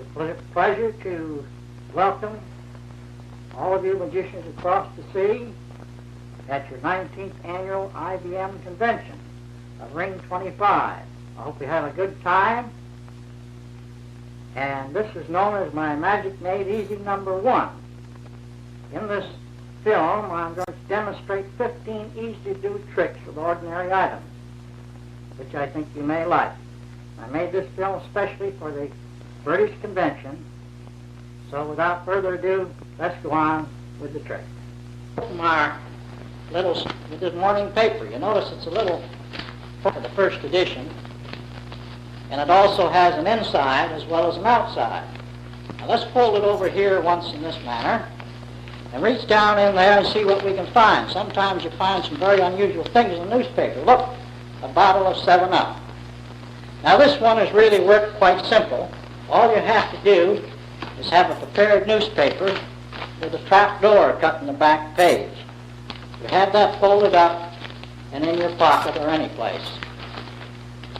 a pleasure to welcome all of you magicians across the sea at your 19th annual IBM convention of Ring 25. I hope you have a good time. And this is known as my Magic Made Easy #1. In this film, I'm going to demonstrate 15 easy-to-do tricks with ordinary items, which I think you may like. I made this film especially for the British Convention, so without further ado, let's go on with the trick. From our little with this morning paper, you notice it's a little for the first edition, and it also has an inside as well as an outside. Now let's fold it over here once in this manner, and reach down in there and see what we can find. Sometimes you find some very unusual things in the newspaper. Look, a bottle of 7-Up. Now this one has really worked quite simple. All you have to do is have a prepared newspaper with a trap door cut in the back page. You have that folded up and in your pocket or any place.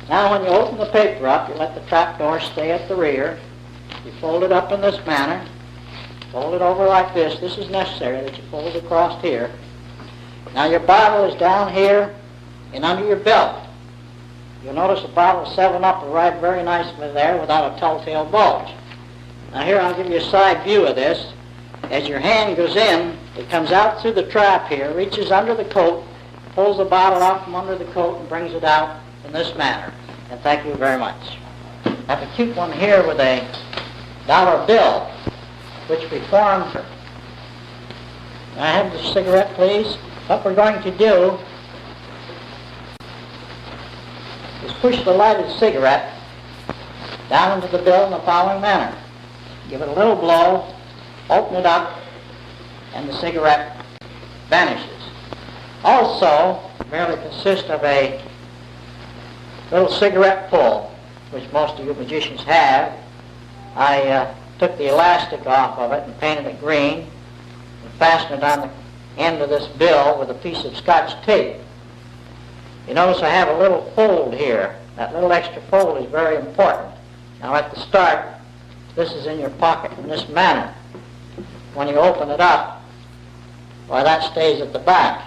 Now when you open the paper up, you let the trap door stay at the rear. You fold it up in this manner. Fold it over like this. This is necessary that you fold it across here. Now your bottle is down here and under your belt. You'll notice the bottle of 7-Up will ride very nicely there without a telltale bulge. Now here I'll give you a side view of this. As your hand goes in, it comes out through the trap here, reaches under the coat, pulls the bottle out from under the coat and brings it out in this manner. And thank you very much. I have a cute one here with a dollar bill, which we formed. Can I have the cigarette, please? What we're going to do is push the lighted cigarette down into the bill in the following manner. Give it a little blow, open it up, and the cigarette vanishes. Also, merely consists of a little cigarette pull, which most of you magicians have. I took the elastic off of it and painted it green and fastened it on the end of this bill with a piece of Scotch tape. You notice I have a little fold here. That little extra fold is very important. Now at the start, this is in your pocket in this manner. When you open it up, why, that stays at the back.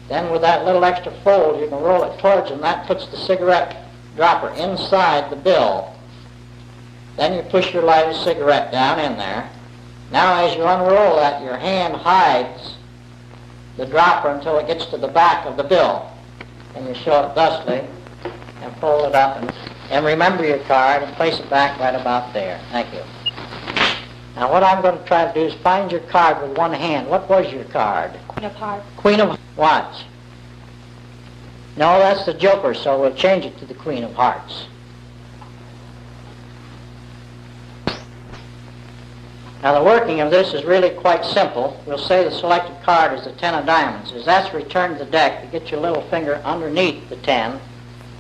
Then with that little extra fold, you can roll it towards you, and that puts the cigarette dropper inside the bill. Then you push your lighted cigarette down in there. Now as you unroll that, your hand hides the dropper until it gets to the back of the bill. And you show it thusly and fold it up and remember your card and place it back right about there. Thank you. Now what I'm going to try to do is find your card with one hand. What was your card? Queen of Hearts. Queen of what? No, that's the Joker, so we'll change it to the Queen of Hearts. Now the working of this is really quite simple. We'll say the selected card is the 10 of diamonds. As that's returned to the deck, you get your little finger underneath the 10.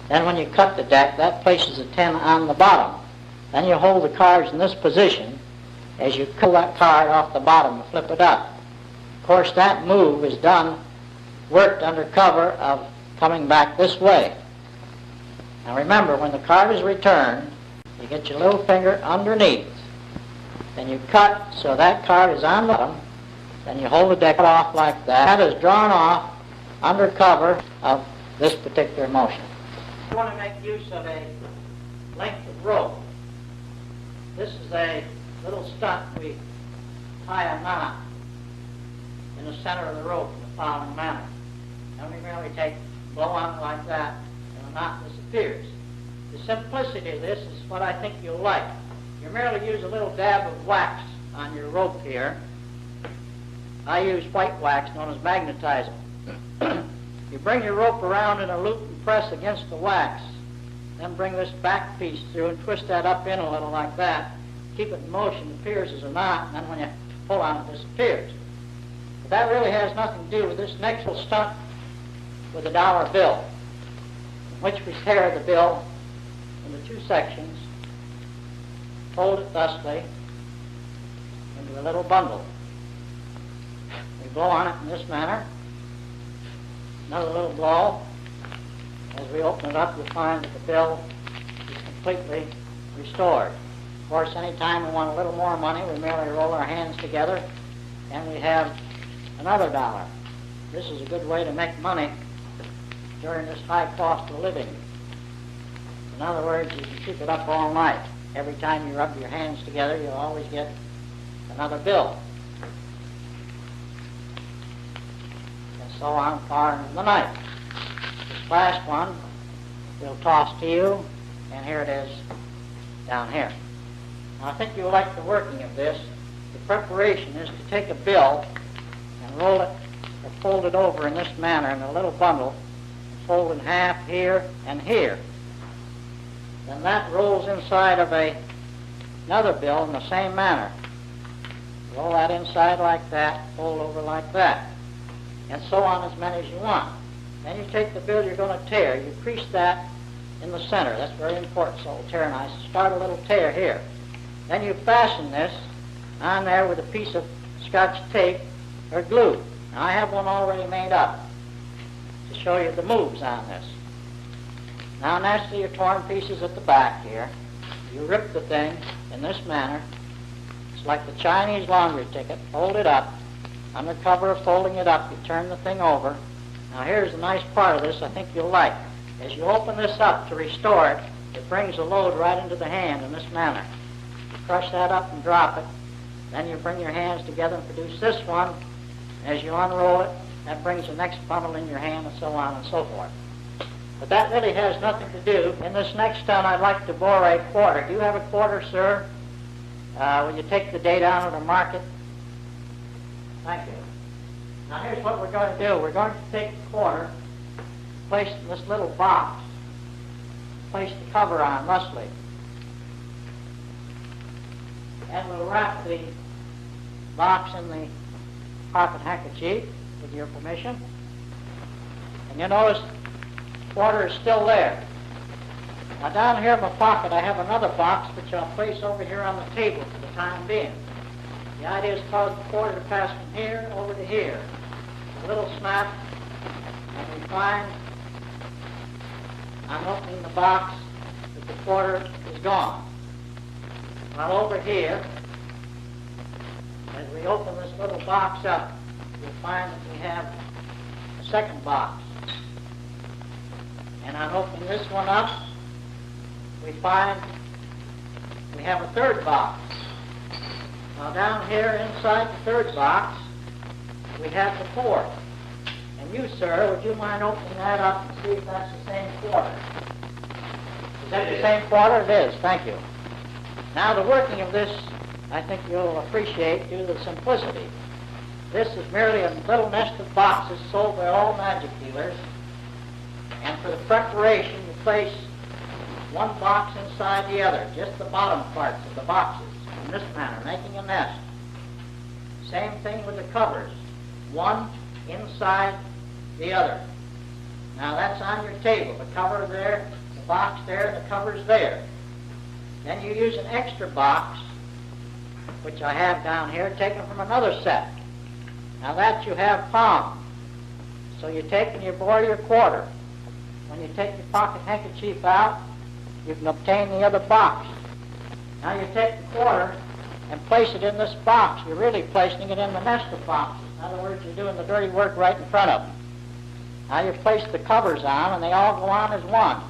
Then when you cut the deck, that places the 10 on the bottom. Then you hold the cards in this position as you pull that card off the bottom and flip it up. Of course, that move is worked under cover of coming back this way. Now remember, when the card is returned, you get your little finger underneath. Then you cut so that card is on the bottom. Then you hold the deck off like that. That is drawn off under cover of this particular motion. You want to make use of a length of rope. This is a little stunt. We tie a knot in the center of the rope in the following manner. And we merely blow on it like that, and the knot disappears. The simplicity of this is what I think you'll like. You merely use a little dab of wax on your rope here. I use white wax known as magnetizer. You bring your rope around in a loop and press against the wax. Then bring this back piece through and twist that up in a little like that. Keep it in motion, it appears as a knot, and then when you pull on it, it disappears. But that really has nothing to do with this next little stunt with a dollar bill, in which we tear the bill into two sections, fold it thusly into a little bundle. We blow on it in this manner. Another little blow. As we open it up, you'll find that the bill is completely restored. course, anytime we want a little more money, we merely roll our hands together and we have another dollar. This is a good way to make money during this high cost of living. In other words, you can keep it up all night. Every time you rub your hands together, you'll always get another bill. And so on far into the night. This last one we'll toss to you, and here it is down here. Now, I think you'll like the working of this. The preparation is to take a bill and roll it or fold it over in this manner in a little bundle, fold in half here and here. Then that rolls inside of another bill in the same manner. Roll that inside like that, fold over like that, and so on as many as you want. Then you take the bill you're going to tear, you crease that in the center. That's very important, so it'll tear nice. Start a little tear here. Then you fasten this on there with a piece of Scotch tape or glue. Now, I have one already made up to show you the moves on this. Now, next to your torn pieces at the back here, you rip the thing in this manner. It's like the Chinese laundry ticket. Fold it up. Under cover of folding it up, you turn the thing over. Now, here's the nice part of this I think you'll like. As you open this up to restore it, it brings the load right into the hand in this manner. You crush that up and drop it. Then you bring your hands together and produce this one. As you unroll it, that brings the next bundle in your hand, and so on and so forth. But that really has nothing to do. In this next stone, I'd like to bore a quarter. Do you have a quarter, sir? Will you take the date down to the market? Thank you. Now, here's what we're going to do. We're going to take the quarter, place it in this little box, place the cover on thusly, and we'll wrap the box in the pocket handkerchief, with your permission. And you notice the quarter is still there. Now, down here in my pocket, I have another box which I'll place over here on the table for the time being. The idea is to cause the quarter to pass from here over to here. A little snap, and we find, I'm opening the box, that the quarter is gone. While over here, as we open this little box up, you'll find that we have a second box. And on opening this one up, we find we have a third box. Now, down here inside the third box, we have the fourth. And you, sir, would you mind opening that up and see if that's the same quarter? Is that the same quarter? It is. Thank you. Now, the working of this, I think you'll appreciate due to the simplicity. This is merely a little nest of boxes sold by all magic dealers. And for the preparation, you place one box inside the other, just the bottom parts of the boxes, in this manner, making a nest. Same thing with the covers, one inside the other. Now, that's on your table, the cover there, the box there, the cover's there. Then you use an extra box, which I have down here, taken from another set. Now, that you have found. So you take and you bore your quarter. When you take your pocket handkerchief out, you can obtain the other box. Now you take the quarter and place it in this box. You're really placing it in the nest of boxes. In other words, you're doing the dirty work right in front of them. Now you place the covers on, and they all go on as one.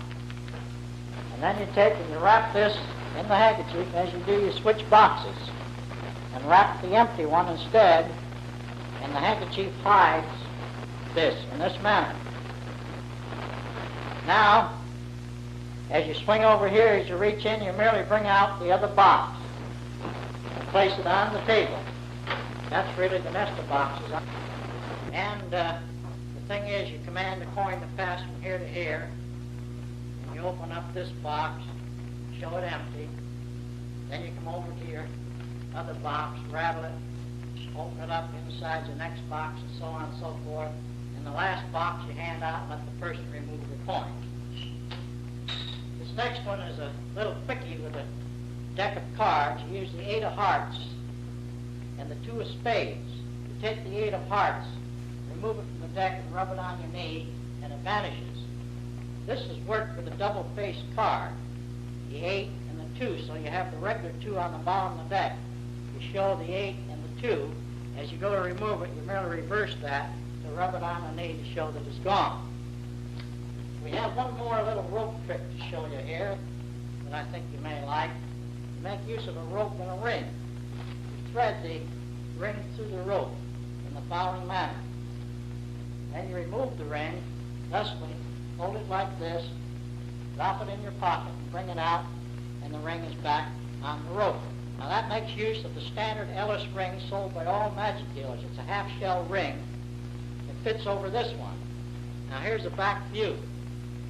And then you take and you wrap this in the handkerchief, and as you do, you switch boxes. And wrap the empty one instead, and the handkerchief hides this in this manner. Now, as you swing over here, as you reach in, you merely bring out the other box and place it on the table. That's really the nest of boxes. And the thing is, you command the coin to pass from here to here, and you open up this box, show it empty, then you come over to your other box, rattle it, open it up inside the next box, and so on and so forth. In the last box, you hand out and let the person remove the coin. This next one is a little quickie with a deck of cards. You use the 8 of hearts and the 2 of spades. You take the 8 of hearts, remove it from the deck and rub it on your knee, and it vanishes. This is worked with a double-faced card, the 8 and the and 2, so you have the regular 2 on the bottom of the deck. You show the 8 and the 2. As you go to remove it, you merely reverse that to rub it on the knee to show that it's gone. We have one more little rope trick to show you here that I think you may like. You make use of a rope and a ring. You thread the ring through the rope in the following manner. Then you remove the ring, thusly hold it like this, drop it in your pocket, and bring it out, and the ring is back on the rope. Now that makes use of the standard Ellis ring sold by all magic dealers. It's a half-shell ring. It fits over this one. Now here's a back view.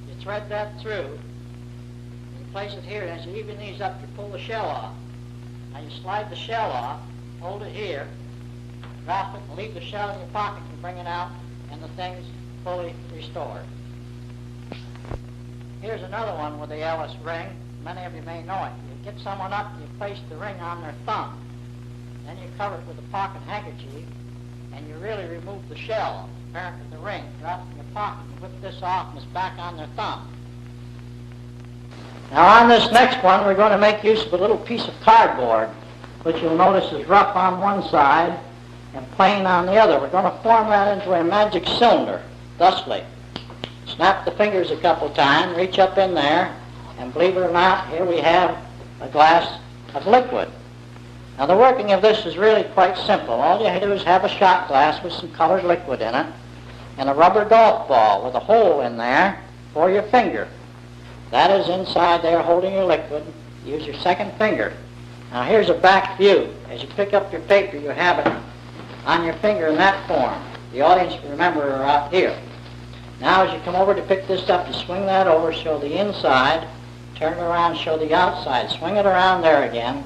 You thread that through, and you place it here, and as you even these up, you pull the shell off. Now you slide the shell off, hold it here, drop it, and leave the shell in your pocket, and bring it out, and the thing's fully restored. Here's another one with the Ellis ring. Many of you may know it. You get someone up, and you place the ring on their thumb. Then you cover it with a pocket handkerchief, and you really remove the shell, apparently the ring. Drop it in your pocket, and whip this off, and it's back on their thumb. Now on this next one, we're going to make use of a little piece of cardboard, which you'll notice is rough on one side and plain on the other. We're going to form that into a magic cylinder, thusly. Snap the fingers a couple times, reach up in there, and believe it or not, here we have a glass of liquid. Now the working of this is really quite simple. All you do is have a shot glass with some colored liquid in it, and a rubber golf ball with a hole in there for your finger. That is inside there holding your liquid. Use your second finger. Now here's a back view. As you pick up your paper, you have it on your finger in that form. The audience, remember, are out here. Now as you come over to pick this up, you swing that over, show the inside, turn it around, show the outside, swing it around there again,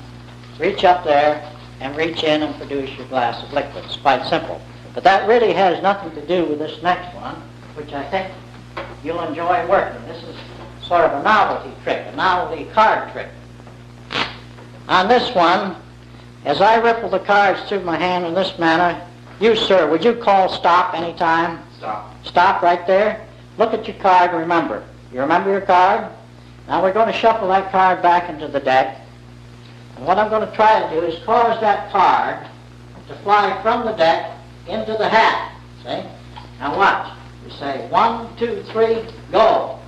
reach up there, and reach in and produce your glass of liquid. It's quite simple. But that really has nothing to do with this next one, which I think you'll enjoy working. This is sort of a novelty trick, a novelty card trick. On this one, as I ripple the cards through my hand in this manner, you, sir, would you call stop any time? Stop. Stop right there. Look at your card, remember. You remember your card? Now we're going to shuffle that card back into the deck. And what I'm going to try to do is cause that card to fly from the deck into the hat. See? Now watch. We say 1, 2, 3, go.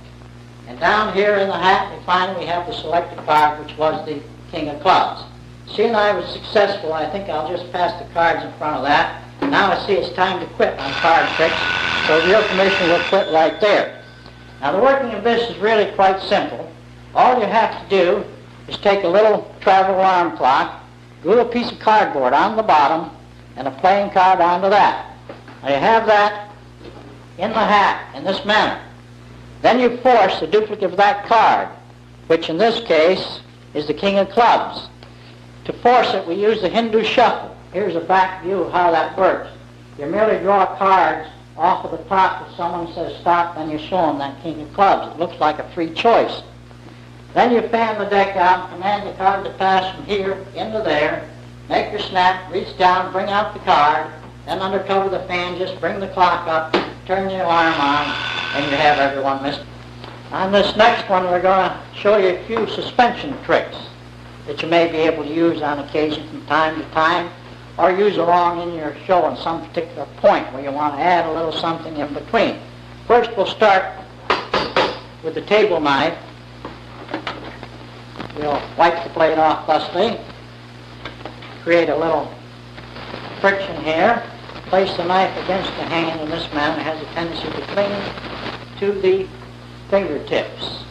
And down here in the hat, we find we have the selected card, which was the King of Clubs. Seeing I was successful, I think I'll just pass the cards in front of that. Now I see it's time to quit on card tricks, so with your permission, we'll quit right there. Now the working of this is really quite simple. All you have to do is take a little travel alarm clock, glue a piece of cardboard on the bottom, and a playing card onto that. Now you have that in the hat in this manner. Then you force the duplicate of that card, which in this case is the King of Clubs. To force it, we use the Hindu shuffle. Here's a back view of how that works. You merely draw cards off of the top. If someone says stop, then you show them that King of Clubs. It looks like a free choice. Then you fan the deck out, command the card to pass from here into there, make your snap, reach down, bring out the card, then under cover of the fan, just bring the clock up, turn the alarm on, and you have everyone missed. On this next one, we're going to show you a few suspension tricks that you may be able to use on occasion from time to time, or use along in your show on some particular point where you want to add a little something in between. First, we'll start with the table knife. We'll wipe the blade off thusly, create a little friction here, place the knife against the hand in this manner. It has a tendency to cling to the fingertips.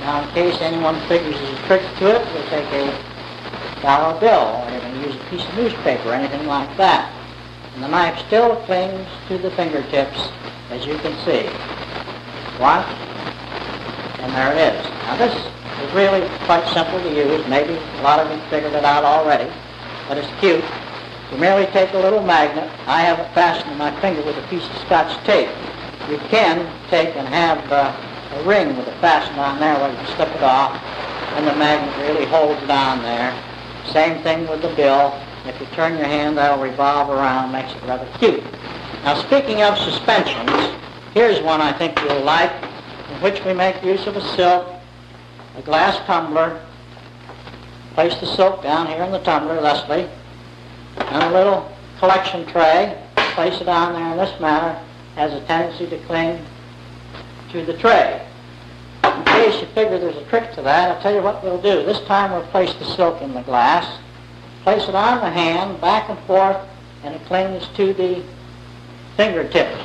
Now, in case anyone figures there's a trick to it, we'll take a dollar bill, or even use a piece of newspaper, or anything like that. And the knife still clings to the fingertips, as you can see. Watch, and there it is. Now, this is really quite simple to use. Maybe a lot of you figured it out already, but it's cute. You merely take a little magnet. I have it fastened to my finger with a piece of Scotch tape. You can take and have a ring with it fastened on there where you can slip it off, and the magnet really holds it on there. Same thing with the bill. If you turn your hand, that'll revolve around, makes it rather cute. Now, speaking of suspensions, here's one I think you'll like, in which we make use of a silk, a glass tumbler, place the silk down here in the tumbler, thusly, and a little collection tray, place it on there in this manner, has a tendency to cling to the tray. In case you figure there's a trick to that, I'll tell you what we'll do. This time we'll place the silk in the glass, place it on the hand, back and forth, and it clings to the fingertips.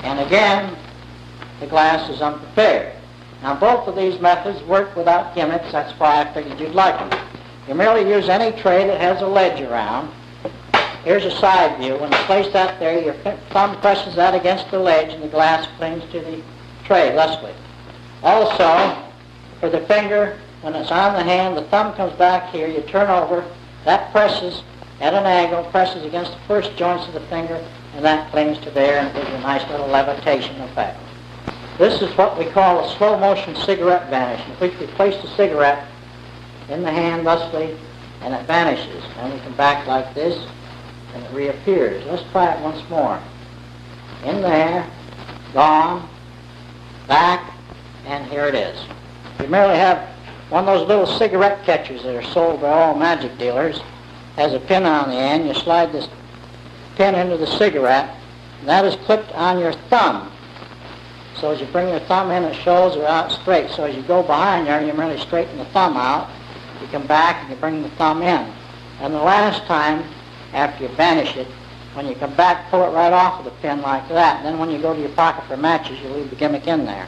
And again, the glass is unprepared. Now both of these methods work without gimmicks, that's why I figured you'd like them. You merely use any tray that has a ledge around. Here's a side view. When you place that there, your thumb presses that against the ledge and the glass clings to the tray, thusly. Also, for the finger, when it's on the hand, the thumb comes back here, you turn over, that presses at an angle, presses against the first joints of the finger, and that clings to there and gives you a nice little levitation effect. This is what we call a slow motion cigarette vanish, in which we place the cigarette in the hand thusly, and it vanishes. And we come back like this, and it reappears. Let's try it once more. In there, gone, back, and here it is. You merely have one of those little cigarette catchers that are sold by all magic dealers. Has a pin on the end. You slide this pin into the cigarette, and that is clipped on your thumb. So as you bring your thumb in, it shows it out straight. So as you go behind there, you merely straighten the thumb out. You come back and you bring the thumb in. And the last time, after you vanish it, when you come back, pull it right off of the pin like that. And then when you go to your pocket for matches, you leave the gimmick in there.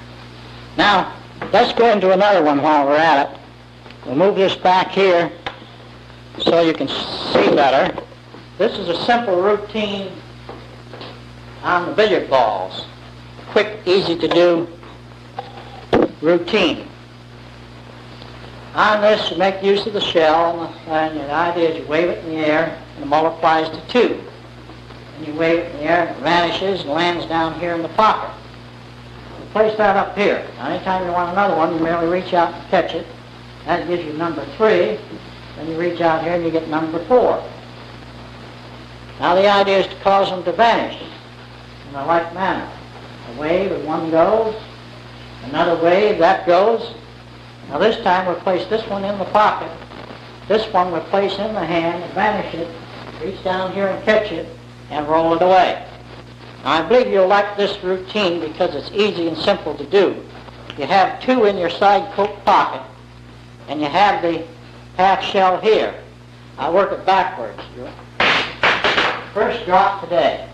Now, let's go into another one while we're at it. We'll move this back here so you can see better. This is a simple routine on the billiard balls. Quick, easy to do routine. On this, you make use of the shell, and the idea is you wave it in the air, and it multiplies to 2. And you wave it in the air, and it vanishes and lands down here in the pocket. You place that up here. Now, anytime you want another one, you merely reach out and catch it. That gives you number 3. Then you reach out here and you get number 4. Now, the idea is to cause them to vanish in a like manner. A wave and one goes, another wave, that goes. Now this time we'll place this one in the pocket, this one we'll place in the hand, vanish it, reach down here and catch it, and roll it away. Now I believe you'll like this routine because it's easy and simple to do. You have 2 in your side coat pocket, and you have the half shell here. I'll work it backwards. First drop today.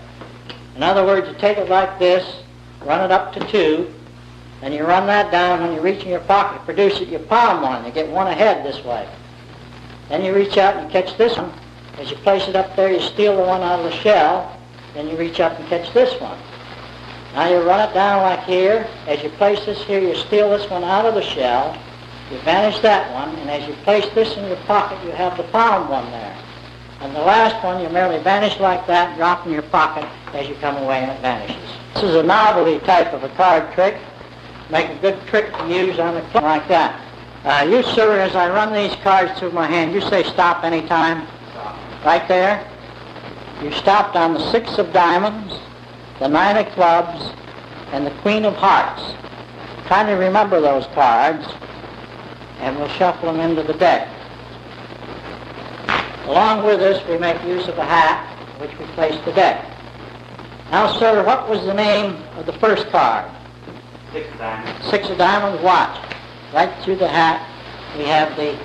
In other words, you take it like this, run it up to 2, and you run that down. When you reach in your pocket, produce it, you palm one. You get one ahead this way. Then you reach out and you catch this one. As you place it up there, you steal the one out of the shell. Then you reach up and catch this one. Now you run it down like here. As you place this here, you steal this one out of the shell. You vanish that one, and as you place this in your pocket, you have the palm one there. And the last one, you merely vanish like that, drop in your pocket as you come away, and it vanishes. This is a novelty type of a card trick. Make a good trick to use on the club like that. You, sir, as I run these cards through my hand, you say stop anytime. Right there. You stopped on the 6 of diamonds, the 9 of clubs, and the Queen of hearts. Kindly remember those cards, and we'll shuffle them into the deck. Along with this, we make use of a hat, which we place the deck. Now, sir, what was the name of the first card? 6 of diamonds. 6 of diamonds, watch. Right through the hat, we have the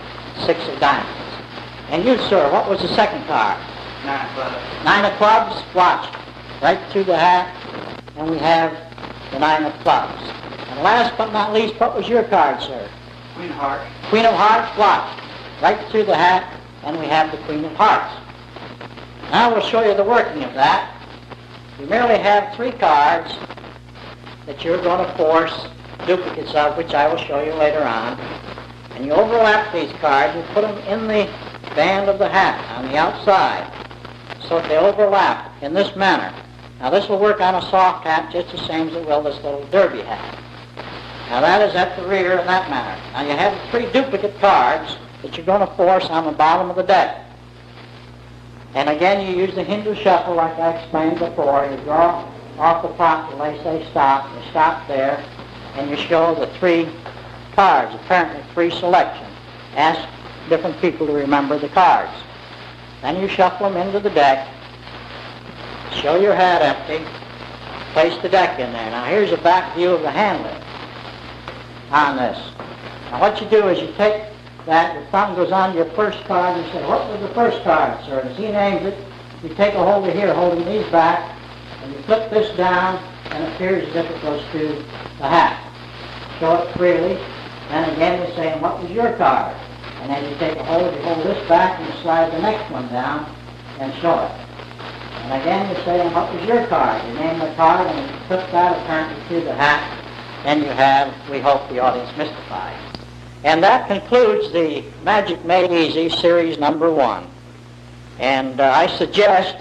6 of diamonds. And you, sir, what was the second card? 9 of clubs. 9 of clubs, watch. Right through the hat, and we have the 9 of clubs. And last but not least, what was your card, sir? Queen of hearts. Queen of hearts, watch. Right through the hat, and we have the Queen of hearts. Now we'll show you the working of that. You merely have 3 cards that you're going to force duplicates of, which I will show you later on. And you overlap these cards and put them in the band of the hat on the outside so that they overlap in this manner. Now this will work on a soft hat just the same as it will this little derby hat. Now that is at the rear in that manner. Now you have 3 duplicate cards that you're going to force on the bottom of the deck. And again, you use the Hindu shuffle like I explained before. You draw off the top till they say stop. You stop there, and you show the 3 cards, apparently 3 selections. Ask different people to remember the cards. Then you shuffle them into the deck, show your hat empty, place the deck in there. Now here's a back view of the handle on this. Now what you do is you take that, your thumb goes on your first card, and you say, what was the first card, sir? And as he names it, you take a hold of here, holding these back, and you flip this down, and it appears as if it goes to the hat. Show it freely, and again you're saying, what was your card? And then you take a hold, you hold this back, and you slide the next one down, and show it. And again you're saying, what was your card? You name the card, and you flip that apparently to the hat, and you have, we hope, the audience mystified. And that concludes the Magic Made Easy Series number 1. And I suggest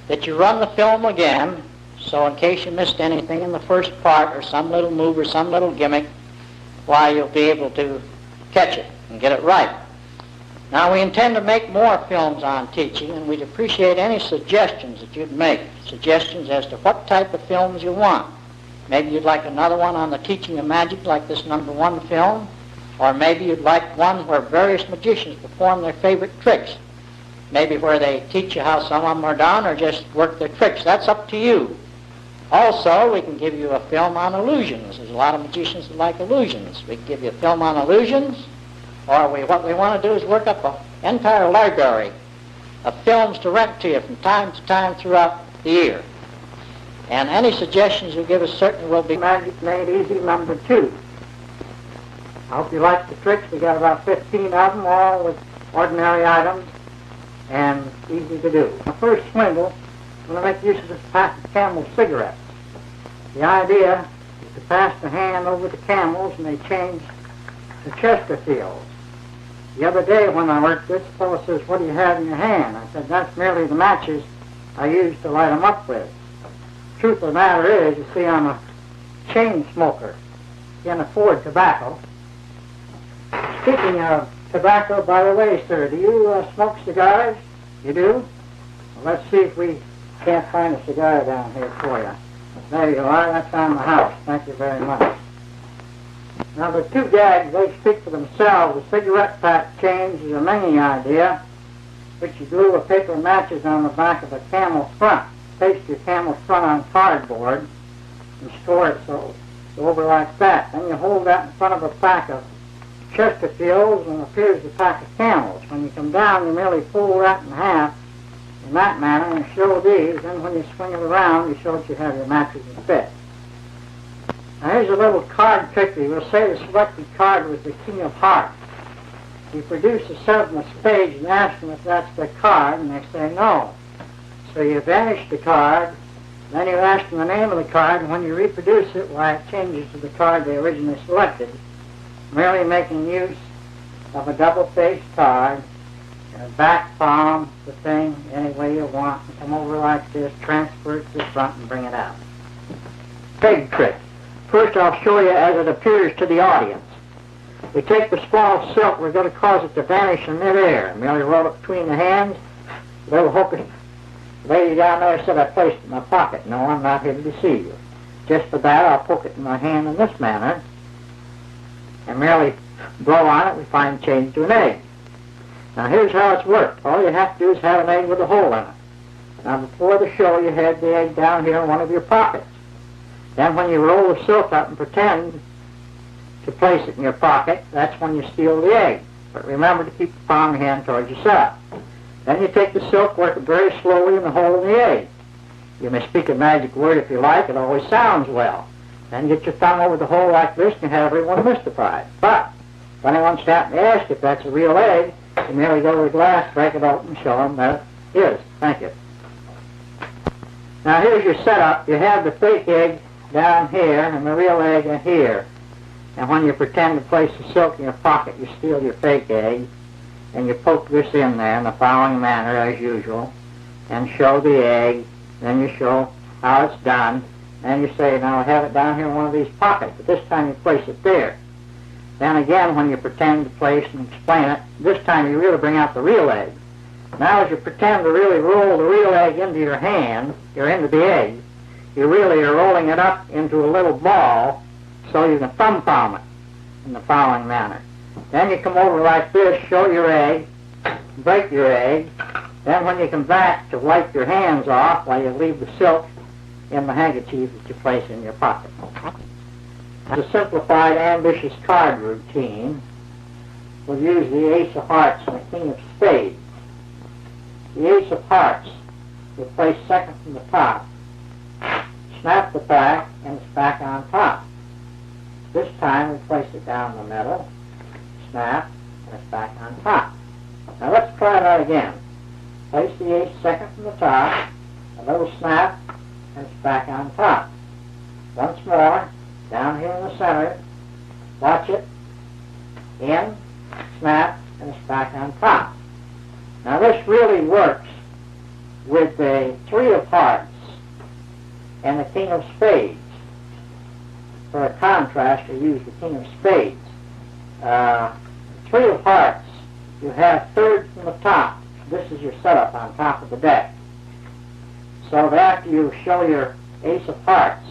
that you run the film again, so in case you missed anything in the first part, or some little move or some little gimmick, why, you'll be able to catch it and get it right. Now, we intend to make more films on teaching, and we'd appreciate any suggestions that you'd make, suggestions as to what type of films you want. Maybe you'd like another one on the teaching of magic like this number 1 film, or maybe you'd like one where various magicians perform their favorite tricks. Maybe where they teach you how some of them are done or just work their tricks. That's up to you. Also, we can give you a film on illusions. There's a lot of magicians that like illusions. We can give you a film on illusions, or what we want to do is work up an entire library of films to rent to you from time to time throughout the year. And any suggestions you give us certainly will be Magic Made Easy number 2. I hope you like the tricks. We got about 15 of them, all with ordinary items and easy to do. The first swindle, I'm going to make use of this pack of Camel cigarettes. The idea is to pass the hand over the Camels, and they change to Chesterfields. The other day when I worked this, the fellow says, what do you have in your hand? I said, that's merely the matches I use to light them up with. Truth of the matter is, you see, I'm a chain smoker. Can't afford tobacco. Speaking of tobacco, by the way, sir, do you smoke cigars? You do? Well, let's see if we can't find a cigar down here for you. There you are. That's on the house. Thank you very much. Now, the 2 gags, they speak for themselves. The cigarette pack change is a Mengi idea, which you glue a paper matches on the back of a camel front. Paste your camel front on cardboard and store it so it's over like that. Then you hold that in front of a pack of Chesterfields, and it appears a pack of Camels. When you come down, you merely fold that in half in that manner and show these. Then when you swing it around, you show that you have your matches and fit. Now here's a little card trick. We'll say the selected card was the King of Hearts. You produce a 7 of spades and ask them if that's the card, and they say no. So you vanish the card, then you ask them the name of the card, and when you reproduce it, why, it changes to the card they originally selected. Merely making use of a double-faced card, and back palm the thing any way you want, and come over like this, transfer it to the front, and bring it out. Peg trick. First I'll show you as it appears to the audience. We take the small silk, we're going to cause it to vanish in midair. Merely roll it between the hands. Little hocus. The lady down there said I placed it in my pocket. No, I'm not here to deceive you. Just for that, I'll poke it in my hand in this manner, and merely blow on it, we find it changed to an egg. Now here's how it's worked. All you have to do is have an egg with a hole in it. Now before the show, you had the egg down here in one of your pockets. Then when you roll the silk up and pretend to place it in your pocket, that's when you steal the egg. But remember to keep the palm of your hand towards yourself. Then you take the silk, work it very slowly in the hole in the egg. You may speak a magic word if you like, it always sounds well. Then get your thumb over the hole like this and have everyone mystified. But if anyone's happened to ask if that's a real egg, you merely go to the glass, break it open, and show them that it is. Thank you. Now here's your setup. You have the fake egg down here and the real egg in here. And when you pretend to place the silk in your pocket, you steal your fake egg, and you poke this in there in the following manner as usual, and show the egg. Then you show how it's done. And you say, now I have it down here in one of these pockets, but this time you place it there. Then again, when you pretend to place and explain it, this time you really bring out the real egg. Now as you pretend to really roll the real egg into your hand, or into the egg, you really are rolling it up into a little ball so you can thumb palm it in the following manner. Then you come over like this, show your egg, break your egg. Then when you come back to wipe your hands off while you leave the silk in the handkerchief that you place in your pocket. It's a simplified, ambitious card routine. We'll use the ace of hearts and the king of spades. The ace of hearts we'll place second from the top, snap the pack, and it's back on top. This time we place it down the middle, snap, and it's back on top. Now let's try that again. Place the ace second from the top, a little snap, and it's back on top. Once more, down here in the center, watch it, in, snap, and it's back on top. Now this really works with the three of hearts and the king of spades. For a contrast, we use the king of spades. Three of hearts, you have third from the top. This is your setup on top of the deck. So that after you show your ace of hearts,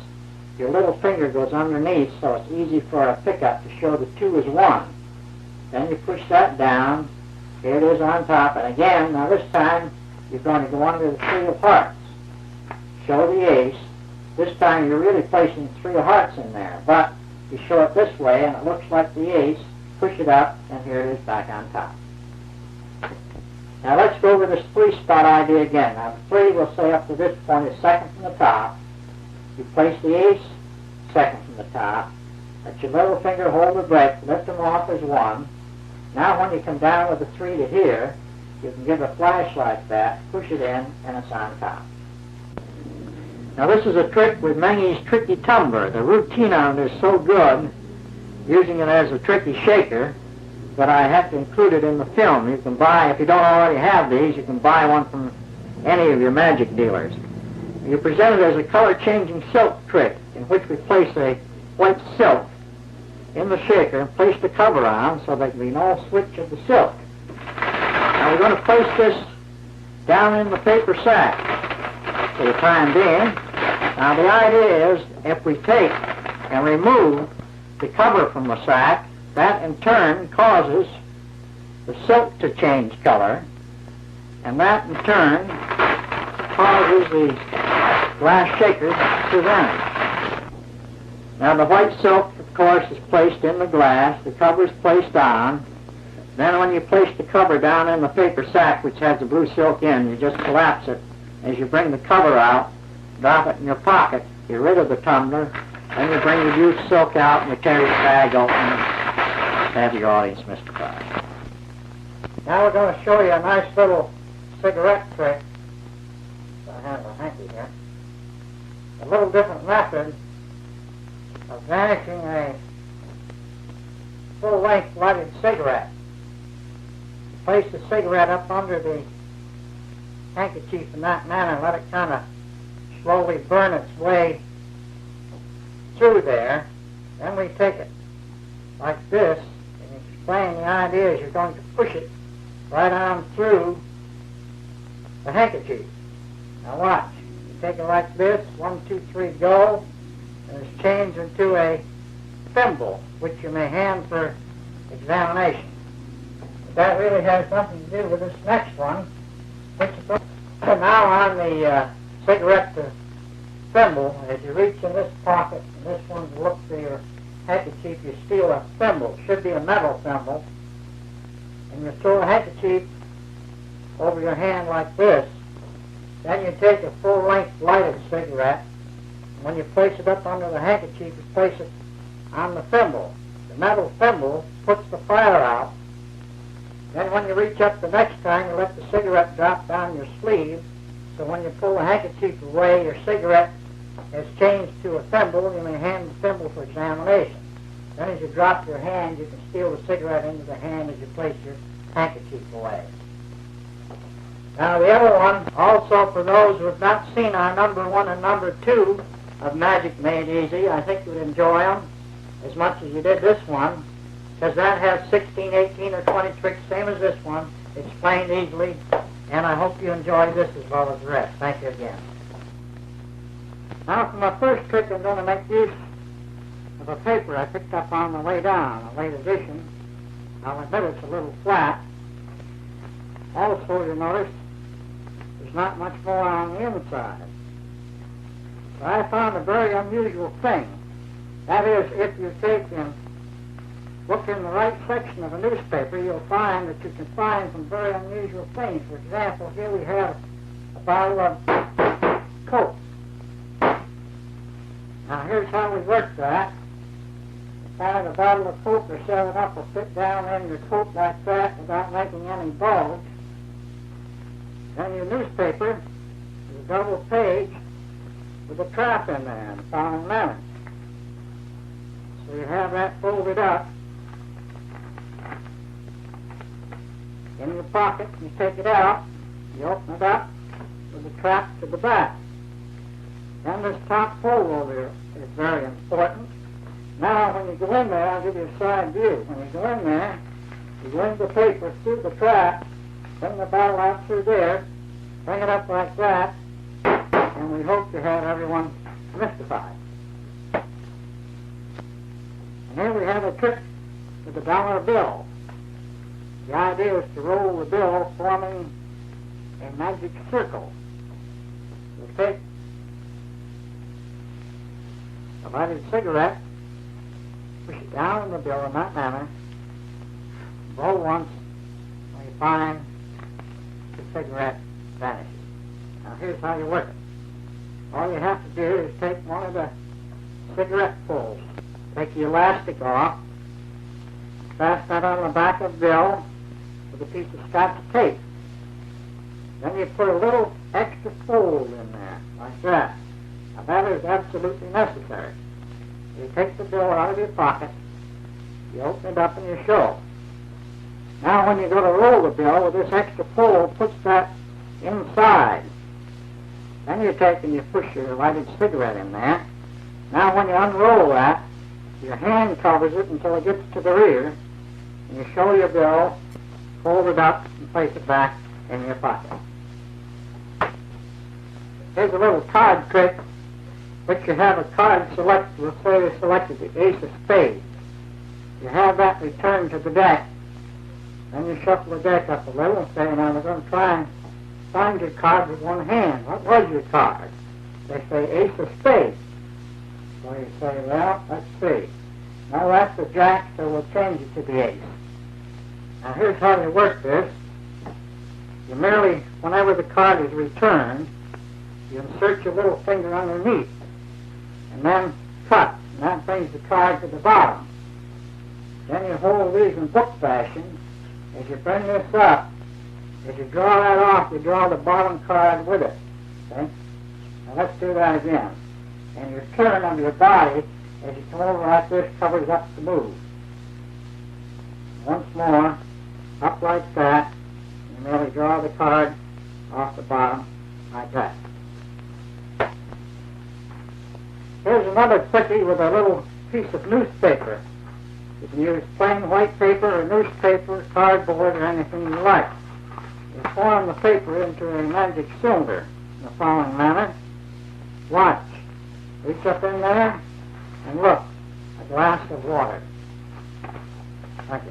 your little finger goes underneath, so it's easy for a pickup to show the 2 as 1. Then you push that down. Here it is on top. And again, now this time, you're going to go under the 3 of hearts. Show the ace. This time you're really placing 3 of hearts in there. But you show it this way, and it looks like the ace. Push it up, and here it is back on top. Now let's go over this 3-spot idea again. Now the 3 we'll say up to this point is second from the top. You place the ace second from the top. Let your little finger hold the break. Lift them off as 1. Now when you come down with the 3 to here, you can give a flash like that, push it in, and it's on top. Now this is a trick with Menge's Tricky Tumbler. The routine on it is so good, using it as a tricky shaker, that I have to include it in the film. You can buy, if you don't already have these, you can buy one from any of your magic dealers. You present it as a color-changing silk trick, in which we place a white silk in the shaker and place the cover on so there can be no switch of the silk. Now we're going to place this down in the paper sack for the time being. Now the idea is, if we take and remove the cover from the sack, that in turn causes the silk to change color, and that in turn causes the glass shaker to vanish. Now the white silk, of course, is placed in the glass, the cover is placed on. Then when you place the cover down in the paper sack, which has the blue silk in, you just collapse it. As you bring the cover out, drop it in your pocket, get rid of the tumbler, then you bring the used silk out and you carry the bag open and have your audience mystified. Now we're going to show you a nice little cigarette trick. I have a hanky here. A little different method of vanishing a full-length lighted cigarette. Place the cigarette up under the handkerchief in that manner, let it kind of slowly burn its way through there. Then we take it like this, and explain the idea is you're going to push it right on through the handkerchief. Now watch. You take it like this, 1, 2, 3, go, and it's changed into a thimble, which you may hand for examination. But that really has something to do with this next one, which is now on the cigarette thimble. As you reach in this pocket, and this one to look for your handkerchief, you steal a thimble. It should be a metal thimble. And you throw a handkerchief over your hand like this. Then you take a full-length lighted cigarette. And when you place it up under the handkerchief, you place it on the thimble. The metal thimble puts the fire out. Then when you reach up the next time, you let the cigarette drop down your sleeve. So when you pull the handkerchief away, your cigarette has changed to a thimble. You may hand the thimble for examination. Then as you drop your hand, you can steal the cigarette into the hand as you place your handkerchief away. Now the other one, also for those who have not seen our number 1 and number 2 of Magic Made Easy, I think you would enjoy them as much as you did this one, because that has 16, 18, or 20 tricks, same as this one, explained easily, and I hope you enjoy this as well as the rest. Thank you again. Now for my first trick, I'm going to make use of a paper I picked up on the way down, a late edition, I'll admit it's a little flat. Also, you notice there's not much more on the inside. So I found a very unusual thing. That is, if you take and look in the right section of a newspaper, you'll find that you can find some very unusual things. For example, here we have a bottle of Coke. Now, here's how we work that. Find a bottle of Coke or 7-Up will fit down in your coat like that without making any bulge. Then your newspaper is a double page with a trap in there in the following manner. So you have that folded up in your pocket, and you take it out, you open it up with a trap to the back. Then this top fold over here is very important. Now, when you go in there, I'll give you a side view. When you go in there, you go into the paper through the trap, bring the bottle out through there, bring it up like that, and we hope to have everyone mystified. And here we have a trick with the dollar bill. The idea is to roll the bill, forming a magic circle. We'll take a lighted cigarette, push it down in the bill in that manner, blow once, and you find the cigarette vanishes. Now here's how you work it. All you have to do is take one of the cigarette pulls, take the elastic off, fasten that on the back of the bill with a piece of Scotch tape. Then you put a little extra fold in there, like that. Now that is absolutely necessary. You take the bill out of your pocket, you open it up and you show. Now when you go to roll the bill with this extra fold, puts that inside. Then you take and you push your lighted cigarette in there. Now when you unroll that, your hand covers it until it gets to the rear, and you show your bill, fold it up, and place it back in your pocket. Here's a little card trick, which you have a card selected. Let's say you selected the ace of spades. You have that returned to the deck. Then you shuffle the deck up a little and say, now we're going to try and find your card with one hand. What was your card? They say ace of spades. So you say, well, let's see. Now that's the jack, so we'll change it to the ace. Now here's how you work this. You merely, whenever the card is returned, you insert your little finger underneath and then cut, and that brings the card to the bottom. Then you hold these in book fashion. As you bring this up, as you draw that off, you draw the bottom card with it. Okay? Now let's do that again. And your turn of your body, as you come over like this, covers up the move. Once more, up like that, you merely draw the card off the bottom like that. Here's another quickie with a little piece of newspaper. You can use plain white paper or newspaper, cardboard, or anything you like. You form the paper into a magic cylinder in the following manner. Watch. Reach up in there and look. A glass of water. Like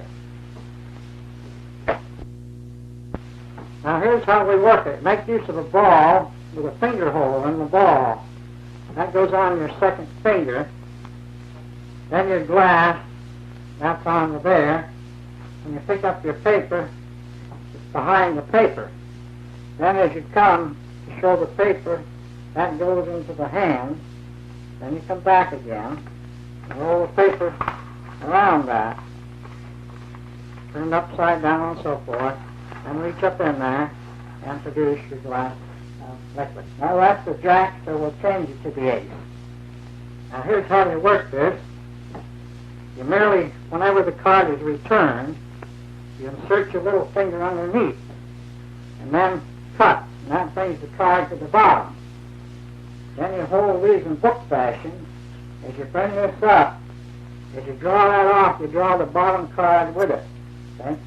that. Now here's how we work it. Make use of a ball with a finger hole in the ball. That goes on your second finger. Then your glass, that's on there. When you pick up your paper, it's behind the paper. Then as you come to show the paper, that goes into the hand. Then you come back again and roll the paper around that. Turn it upside down and so forth. And reach up in there and produce your glass of liquid. Now that's the jack, so we'll change it to the ace. Now here's how you work this. You merely, whenever the card is returned, you insert your little finger underneath and then cut, and that brings the card to the bottom. Then you hold these in book fashion. As you bring this up, as you draw that off, you draw the bottom card with it. Okay?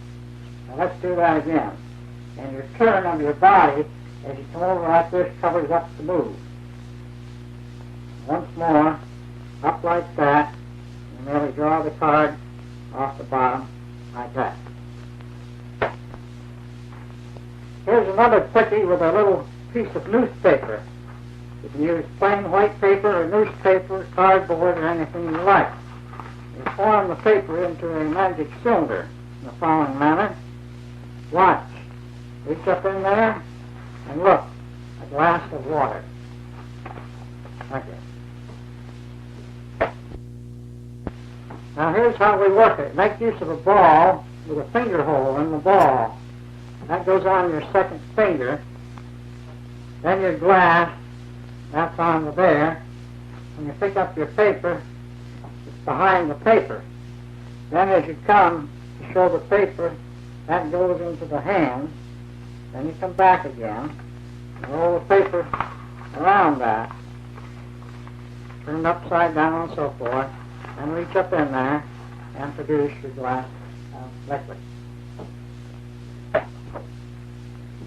Now let's do that again. And your turn of your body, as you come over like this, covers up the move. Once more, up like that, you merely draw the card off the bottom like that. Here's another quickie with a little piece of newspaper. You can use plain white paper or newspaper, cardboard, or anything you like. You form the paper into a magic cylinder in the following manner. Watch. Reach up in there and look. A glass of water. Like that. Now here's how we work it. Make use of a ball with a finger hole in the ball. That goes on your second finger. Then your glass, that's on there. When you pick up your paper, it's behind the paper. Then as you come to show the paper, that goes into the hand. Then you come back again, and roll the paper around that, turn it upside down and so forth, and reach up in there and produce your glass of liquid.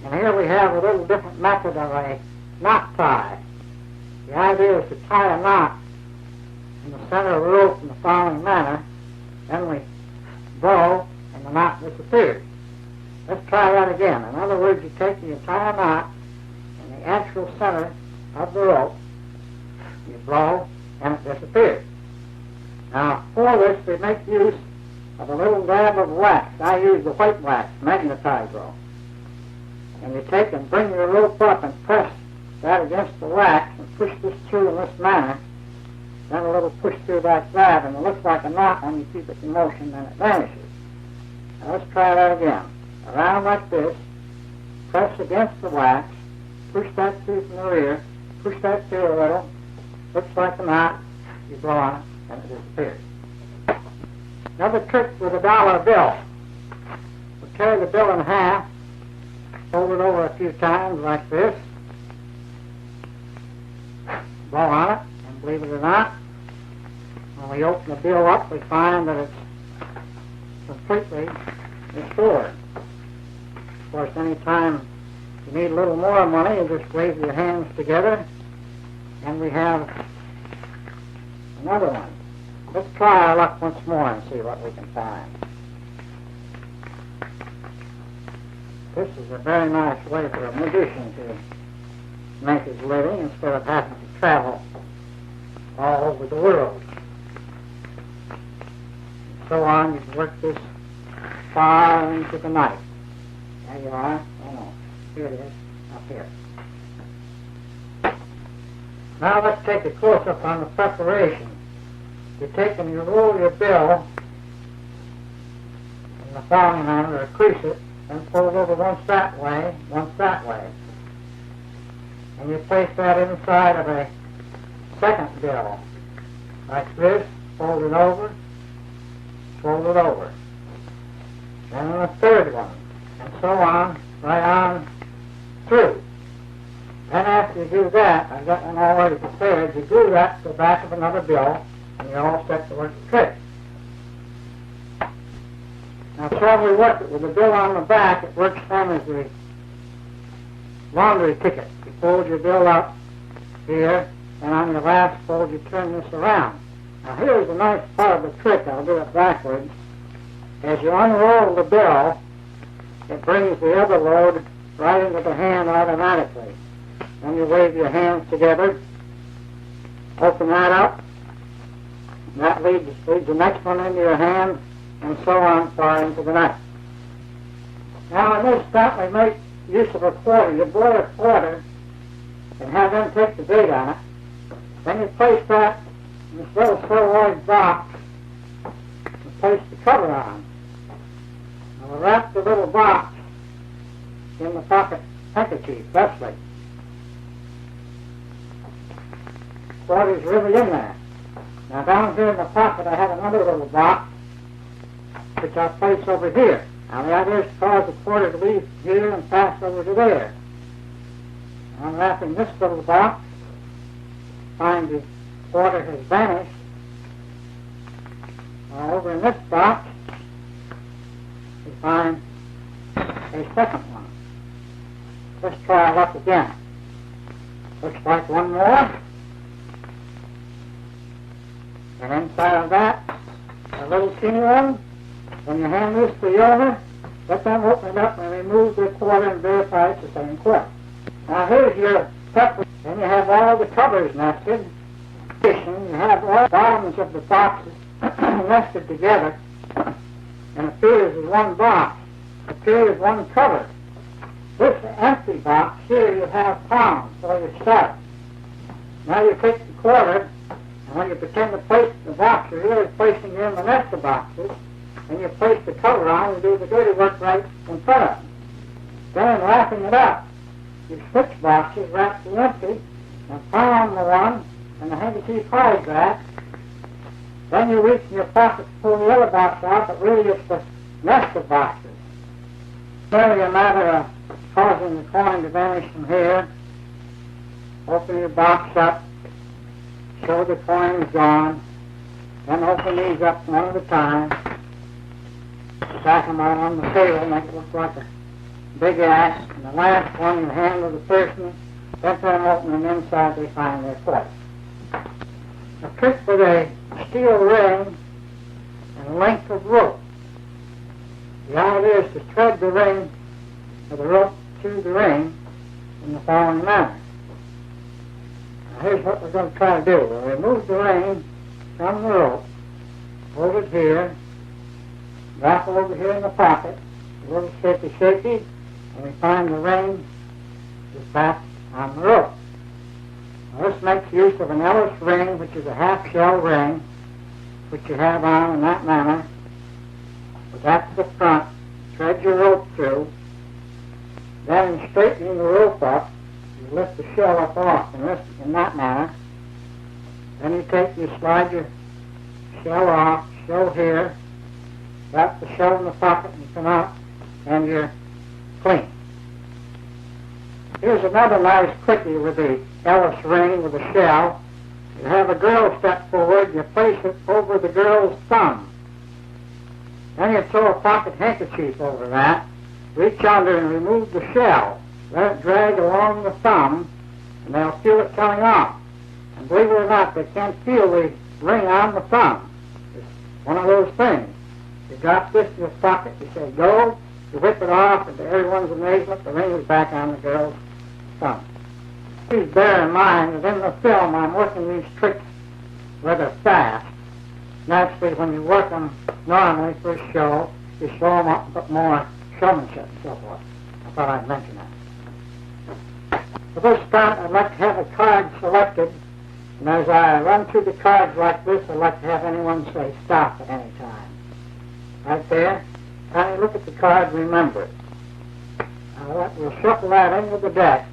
And here we have a little different method of a knot tie. The idea is to tie a knot in the center of the rope in the following manner. Then we blow and the knot disappears. Let's try that again. In other words, you take and you tie a knot in the actual center of the rope, you blow, and it disappears. Now, for this, we make use of a little dab of wax. I use the white wax, magnetized. And you take and bring your rope up and press that against the wax and push this through in this manner. Then a little push through like that, and it looks like a knot when you keep it in motion, then it vanishes. Now let's try that again. Around like this, press against the wax, push that through from the rear, push that through a little, looks like a knot, you blow on it, and it disappears. Another trick with a dollar bill. We tear the bill in half, fold it over a few times like this, blow on it, and believe it or not, when we open the bill up, we find that it's completely restored. Of course, any time you need a little more money, you just wave your hands together, and we have another one. Let's try our luck once more and see what we can find. This is a very nice way for a magician to make his living instead of having to travel all over the world. And so on, you can work this far into the night. There you are. Oh no, here it is, up here. Now let's take a close-up on the preparation. You take and you roll your bill in the following manner, or crease it, and fold over once that way, once that way. And you place that inside of a second bill, like this, fold it over, fold it over. Then a third one, and so on, right on through. Then after you do that, I've got one already prepared, you glue that to the back of another bill, and you're all set to work the trick. Now, shall we work it with the bill on the back? It works then as the laundry ticket. You fold your bill up here, and on your last fold you turn this around. Now, here's the nice part of the trick. I'll do it backwards. As you unroll the bill, it brings the other load right into the hand automatically. Then you wave your hands together, open that up, and that leads the next one into your hand, and so on far into the night. Now in this stunt we make use of a quarter. You blow a quarter and have them take the date on it. Then you place that in this little celluloid box and place the cover on. Now we'll wrap the little box in the pocket handkerchief, thusly. Quarter's really in there. Now down here in the pocket I have another little box which I'll place over here. Now the idea is to cause the quarter to leave here and pass over to there. Unwrapping this little box, find the quarter has vanished. Now over in this box, we find a second one. Let's try our luck again. Looks like one more. And inside of that, a little teeny one. When you hand this to the owner, let them open it up and remove the quarter and verify it's the same quilt. Now here's your pepper, and you have all the covers nested. You have all the bottoms of the boxes nested together and appears as one box, appears as one cover. This empty box here you have pounds for your start. Now you take the quarter, and when you pretend to place the box, you're really placing it in the nest of boxes, and you place the cover on and do the dirty work right in front of it. Then wrapping it up, you switch boxes, wrap the empty, and pound the one, and the handkerchief hides that. Then you reach in your pocket to pull the other box out, but really it's the nest of boxes. Merely a matter of causing the coin to vanish from here. Open your box up, show the coin is gone, then open these up one at a time, stack them out on the table, make it look like a big ass, and the last one you hand to the person, let them open them inside, they find their place. A trick with a steel ring and a length of rope. The idea is to thread the ring with the rope through the ring in the following manner. Now here's what we're going to try to do. We'll remove the ring from the rope, hold it here, wrap it over here in the pocket, a little shaky, and we find the ring is back on the rope. Now this makes use of an Ellis ring, which is a half-shell ring, which you have on in that manner. With that to the front, thread your rope through. Then in straightening the rope up, you lift the shell up off in that manner. Then you slide your shell off, shell here, wrap the shell in the pocket and come out, and you're clean. Here's another nice quickie with the Ellis ring with the shell. You have a girl step forward, you place it over the girl's thumb. Then you throw a pocket handkerchief over that, reach under and remove the shell. Let it drag along the thumb, and they'll feel it coming off. And believe it or not, they can't feel the ring on the thumb. It's one of those things. You drop this in your pocket, you say go, you whip it off, and to everyone's amazement, the ring is back on the girl's thumb. Please bear in mind that in the film I'm working these tricks rather fast. Naturally, when you work them normally for a show, you show them up a bit more showmanship and so forth. I thought I'd mention that. For this stunt, I'd like to have a card selected, and as I run through the cards like this, I'd like to have anyone say stop at any time. Right there. Now you look at the card and remember it. Now we'll shuffle that into the deck.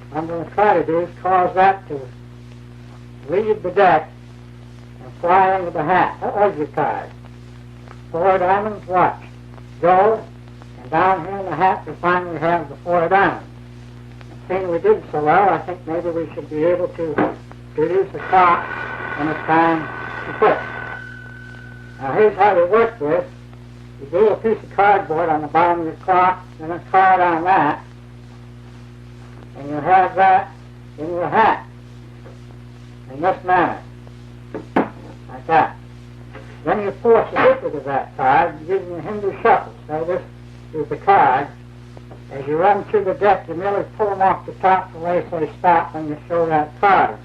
What I'm going to try to do is cause that to leave the deck and fly into the hat. That was your card. 4 diamonds, watch. Go, and down here in the hat we finally have the 4 diamonds. And seeing we did so well, I think maybe we should be able to reduce the clock when it's time to quit. Now here's how we work this. You glue a piece of cardboard on the bottom of your clock, then a card on that, and you have that in your hat in this manner, like that. Then you force the liquid of that card, giving you a Hindu shuffle. So this is the card. As you run through the deck, you merely pull them off the top the way they stop when you show that card.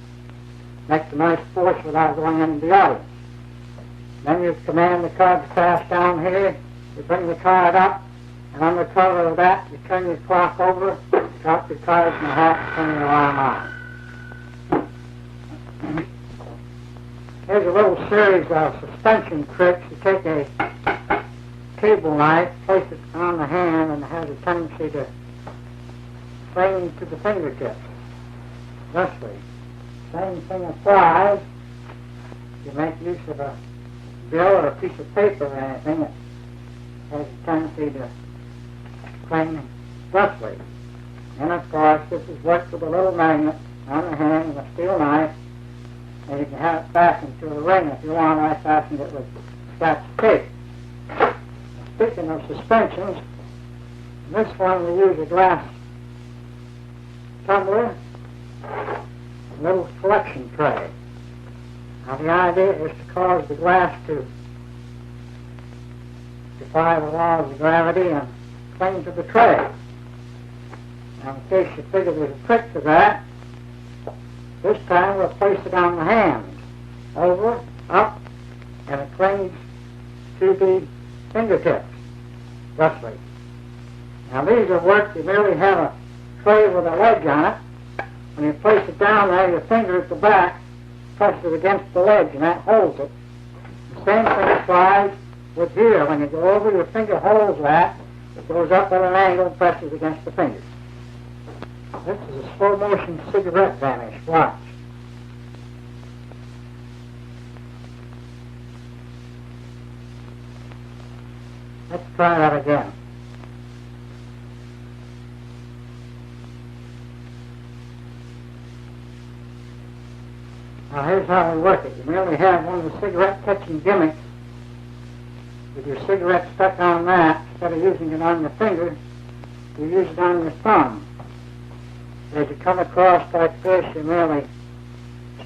Makes a nice force without going into the audience. Then you command the card to pass down here. You bring the card up, and under cover of that, you turn your clock over, drop your cards in the hat, and turn your alarm on. Here's a little series of suspension tricks. You take a cable knife, place it on the hand, and it has a tendency to swing to the fingertips. Thusly, same thing applies. You make use of a bill or a piece of paper or anything that has a tendency to cling thusly. And of course, this is worked with a little magnet on the hand and a steel knife, and you can have it fastened to a ring if you want. I fastened it with Scotch tape. Speaking of suspensions, in this one we use a glass tumbler, a little collection tray. Now the idea is to cause the glass to defy the laws of gravity and thing to the tray. Now, in case you figure there's a trick to that, this time we'll place it on the hand. Over, up, and it clings to the fingertips, roughly. Now these are worked, you merely have a tray with a ledge on it. When you place it down there, your finger at the back presses against the ledge, and that holds it. The same thing applies with here. When you go over, your finger holds that. It goes up at an angle and presses against the fingers. This is a slow motion cigarette vanish. Watch. Let's try that again. Now here's how we work it. You merely have one of the cigarette catching gimmicks with your cigarette stuck on that. Instead of using it on your finger, you use it on your thumb. As you come across like this, you merely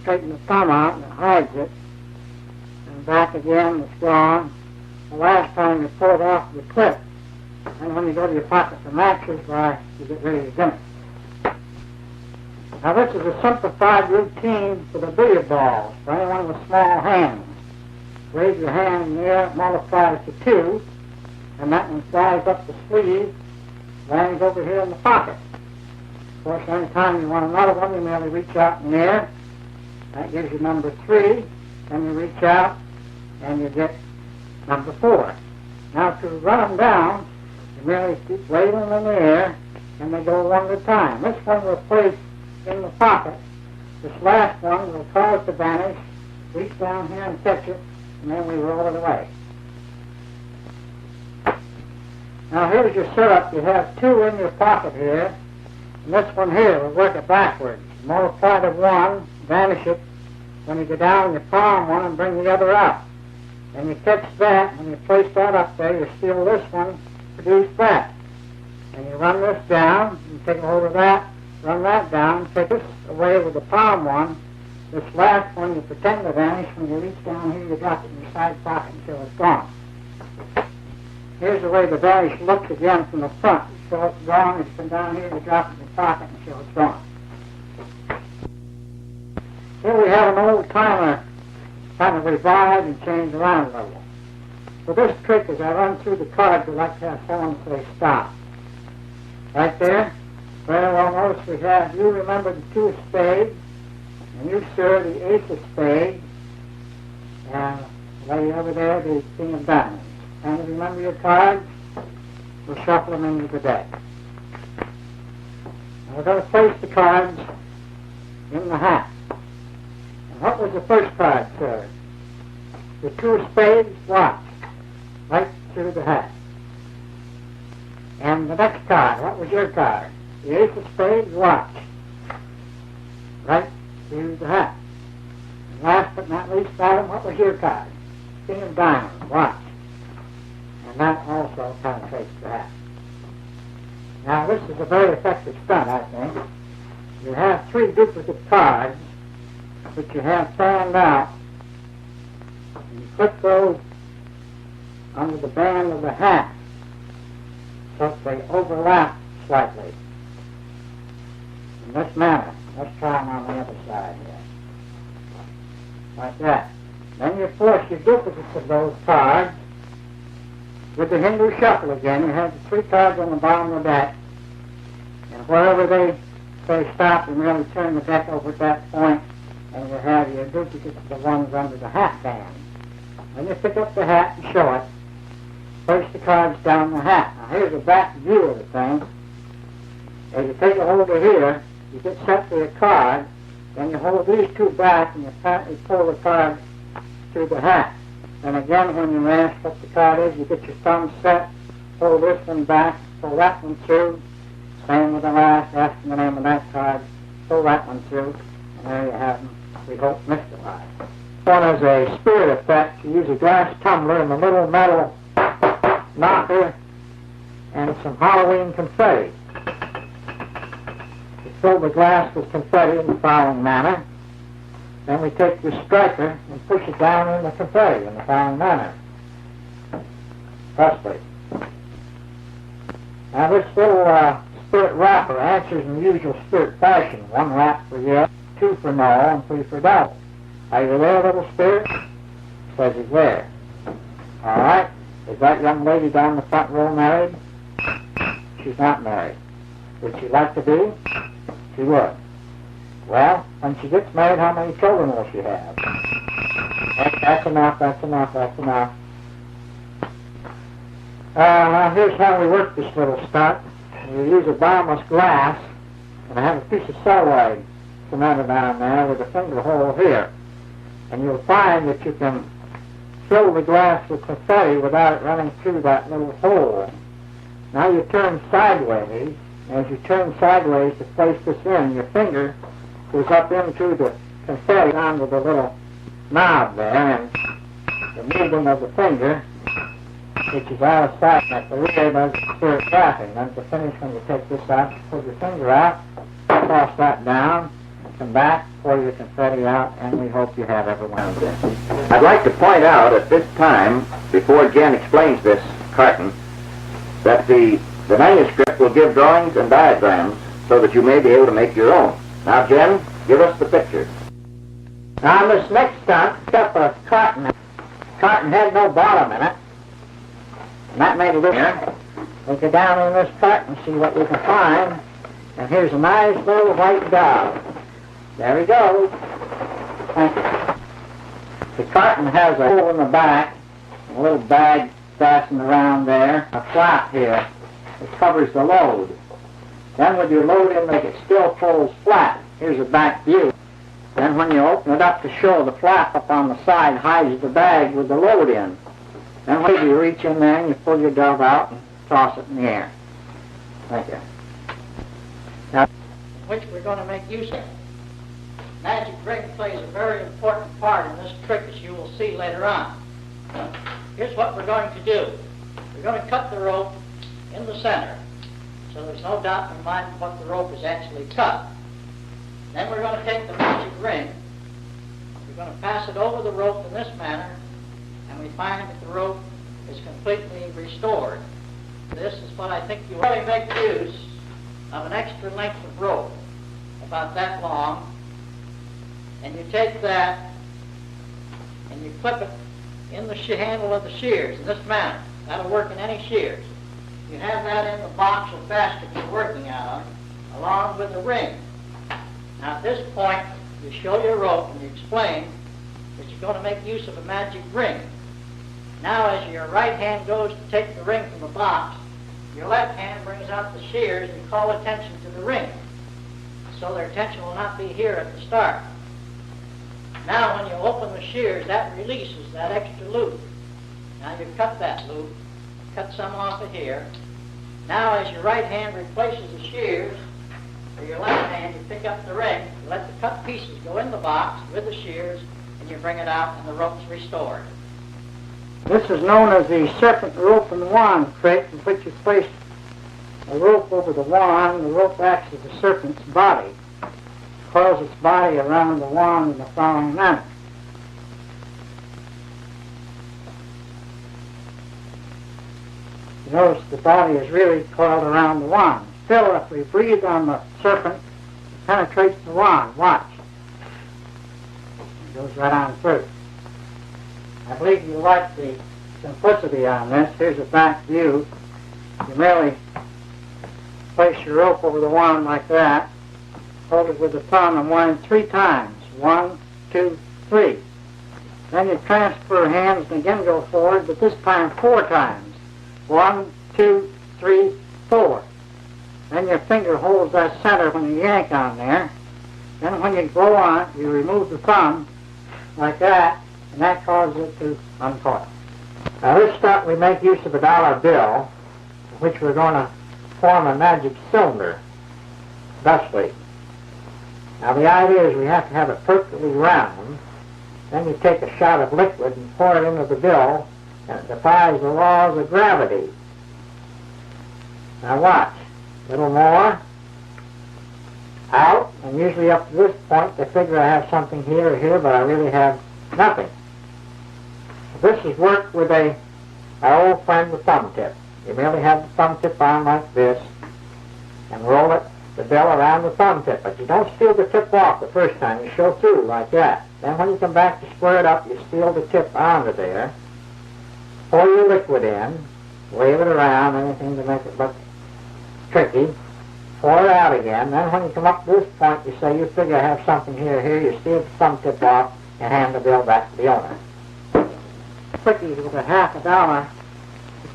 straighten the thumb out and it hides it. And back again, it's gone. The last time you pull it off the clip, and when you go to your pocket for matches, why, you get rid of your gimmick. Now this is a simplified routine for the billiard balls, for anyone with small hands. Raise your hand in the air, multiply it to 2, and that one flies up the sleeve, lands over here in the pocket. Of course, any time you want another one, you merely reach out in the air. That gives you number 3, then you reach out, and you get number 4. Now to run them down, you merely keep waving them in the air, and they go one at a time. This one will place in the pocket. This last one will cause to vanish, reach down here and catch it, and then we roll it away. Now here's your setup. You have 2 in your pocket here, and this one here, we'll work it backwards. Multiply to 1, vanish it. When you go down, you palm one and bring the other out. And you catch that, and you place that up there, you steal this one, produce that. And you run this down, and take a hold of that, run that down, take this away with the palm one. This last one you pretend to vanish. When you reach down here, you drop it in your side pocket until it's gone. Here's the way the vanish looks again from the front. So it's gone, it's come down here, you drop it in your pocket until it's gone. Here we have an old timer kind of revived and changed around a little. So this trick, as I run through the cards, I like to have someone say stop. Right there. Very well notice we have, you remember the 2 of spades, and you, sir, the ace of spades, and lady over there, the king of diamonds. And you remember your cards? We'll shuffle them into the deck. Now we're going to place the cards in the hat. And what was the first card, sir? The 2 of spades, watch. Right through the hat. And the next card, what was your card? The ace of spades, watch. Right through the hat. And last but not least, Adam, what was your card? King of diamonds, watch. And that also penetrates the hat. Now this is a very effective stunt, I think. You have 3 duplicate cards, which you have fanned out. And you put those under the band of the hat so that they overlap slightly. In this manner. Let's try them on the other side here. Like that. Then you force your duplicates of those cards with the Hindu shuffle again. You have the 3 cards on the bottom of the deck. And wherever they say stop, you merely turn the deck over at that point, and you have your duplicates of the ones under the hat band. When you pick up the hat and show it, place the cards down the hat. Now here's a back view of the thing. As you take it over here, you get set for your card, then you hold these 2 back and you apparently pull the card through the hat. And again, when you ask what the card is, you get your thumb set, pull this one back, pull that one through. Same with the last, asking the name of that card, pull that one through, and there you have them. We hope mystified. One is a spirit effect. You use a glass tumbler and a little metal knocker and some Halloween confetti. You fill the glass with confetti in the following manner. Then we take the striker and push it down in the confetti in the following manner. Thusly. Now this little spirit wrapper answers in the usual spirit fashion. 1 rap for yes, 2 for no, and 3 for doubt. Are you there, little spirit? Says he's there. All right. Is that young lady down the front row married? She's not married. Would she like to be? She would. Well, when she gets married, how many children will she have? That's enough, that's enough, that's enough. Now here's how we work this little stunt. We use a bottomless glass, and I have a piece of celluloid cemented on there with a finger hole here. And you'll find that you can fill the glass with confetti without it running through that little hole. Now you turn sideways. As you turn sideways to place this in, your finger goes up into the confetti onto the little knob there, and the movement of the finger, which is out of sight at the rear, does spirit wrapping. Then to finish, when you take this out, pull your finger out, toss that down, come back, pour your confetti out, and we hope you have everyone of this. I'd like to point out at this time, before Jen explains this carton, that the manuscript will give drawings and diagrams so that you may be able to make your own. Now, Jen, give us the picture. Now, this next stunt, got a carton. The carton had no bottom in it, and that made a difference. We go down in this carton and see what we can find, and here's a nice little white dove. There he goes. Thank you. The carton has a hole in the back, a little bag fastened around there, a flap here. It covers the load. Then with your load in, it still folds flat. Here's a back view. Then when you open it up to show, the flap up on the side hides the bag with the load in. Then when you reach in there and you pull your dove out and toss it in the air. Thank you. Now, which we're going to make use of. Magic ring plays a very important part in this trick, as you will see later on. Here's what we're going to do. We're going to cut the rope in the center, so there's no doubt in my mind what the rope is actually cut. Then we're going to take the magic ring, we're going to pass it over the rope in this manner, and we find that the rope is completely restored. This is what I think you really make use of an extra length of rope, about that long, and you take that and you clip it in the handle of the shears in this manner. That'll work in any shears. You have that in the box or basket you're working out of, along with the ring. Now at this point, you show your rope and you explain that you're going to make use of a magic ring. Now as your right hand goes to take the ring from the box, your left hand brings out the shears and call attention to the ring. So their attention will not be here at the start. Now when you open the shears, that releases that extra loop. Now you cut that loop, cut some off of here. Now as your right hand replaces the shears, with your left hand you pick up the ring, you let the cut pieces go in the box with the shears, and you bring it out and the rope's restored. This is known as the serpent rope and wand trick, in which you place a rope over the wand. The rope acts as the serpent's body, coils its body around the wand in the following manner. You notice the body is really coiled around the wand. Still, if we breathe on the serpent, it penetrates the wand. Watch. It goes right on through. I believe you like the simplicity on this. Here's a back view. You merely place your rope over the wand like that, hold it with the thumb and wind 3 times. 1, 2, 3. Then you transfer hands and again go forward, but this time 4 times. 1, 2, 3, 4. Then your finger holds that center when you yank on there. Then when you blow on it, you remove the thumb like that, and that causes it to uncoil. Now this stunt we make use of a $1 bill, which we're going to form a magic cylinder, thusly. Now the idea is we have to have it perfectly round. Then you take a shot of liquid and pour it into the bill, and it defies the laws of gravity. Now watch. A little more. Out. And usually up to this point, they figure I have something here or here, but I really have nothing. This is worked with our old friend the thumb tip. You merely have the thumb tip on like this and roll it, the bill around the thumb tip. But you don't steal the tip off the first time. You show through like that. Then when you come back to square it up, you steal the tip onto there, pour your liquid in, wave it around, anything to make it look tricky, pour it out again. Then when you come up to this point, you say, you figure I have something here, you steal the thumb tip off and hand the bill back to the owner. Quickies with a $50 that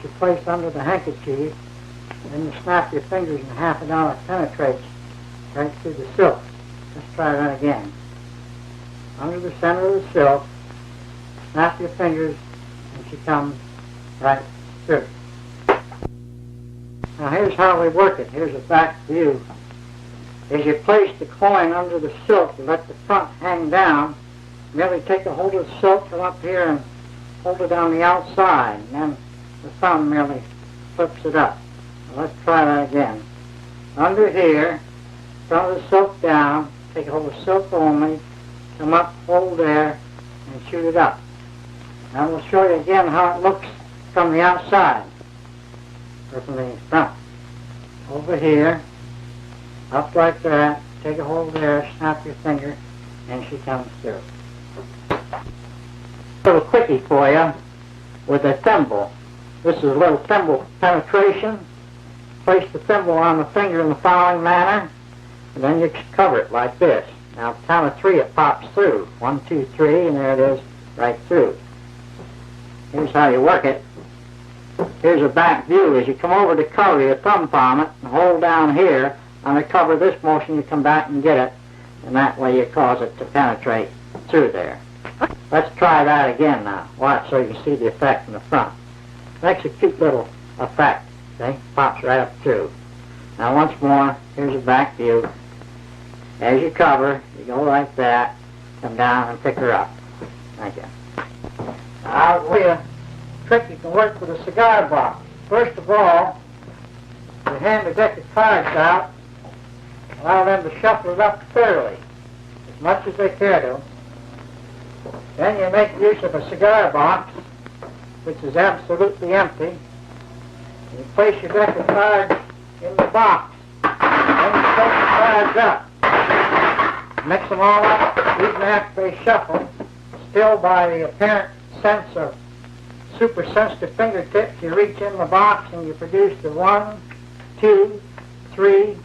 you place under the handkerchief, then you snap your fingers and $50 penetrates right through the silk. Let's try that again. Under the center of the silk, snap your fingers, and she comes right through. Now here's how we work it. Here's a back view. As you place the coin under the silk, you let the front hang down. Merely take a hold of the silk, come up here and hold it on the outside, and then the thumb merely flips it up. Now let's try that again. Under here, front of the silk down, take a hold of silk only, come up, hold there, and shoot it up. Now we'll show you again how it looks from the outside, or from the front. Over here, up like that, take a hold there, snap your finger, and she comes through. A little quickie for you with a thimble. This is a little thimble penetration. Place the thimble on the finger in the following manner, and then you cover it like this. Now, count of 3, it pops through. 1, 2, 3, and there it is, right through. Here's how you work it. Here's a back view. As you come over to cover, you thumb palm it and hold down here. On the cover of this motion, you come back and get it, and that way you cause it to penetrate through there. Let's try that again now. Watch so you can see the effect in the front. Makes a cute little effect. See? Pops right up through. Now once more, here's a back view. As you cover, you go like that, come down and pick her up. Thank you. Now I'll show you a trick you can work with a cigar box. First of all, you hand the deck of cards out, allow them to shuffle it up thoroughly, as much as they care to. Then you make use of a cigar box, which is absolutely empty. You place your deck of cards in the box. Then you take the cards up. Mix them all up, even after they shuffle, still by the apparent sense of super sensitive fingertips. You reach in the box and you produce the 1, 2, 3,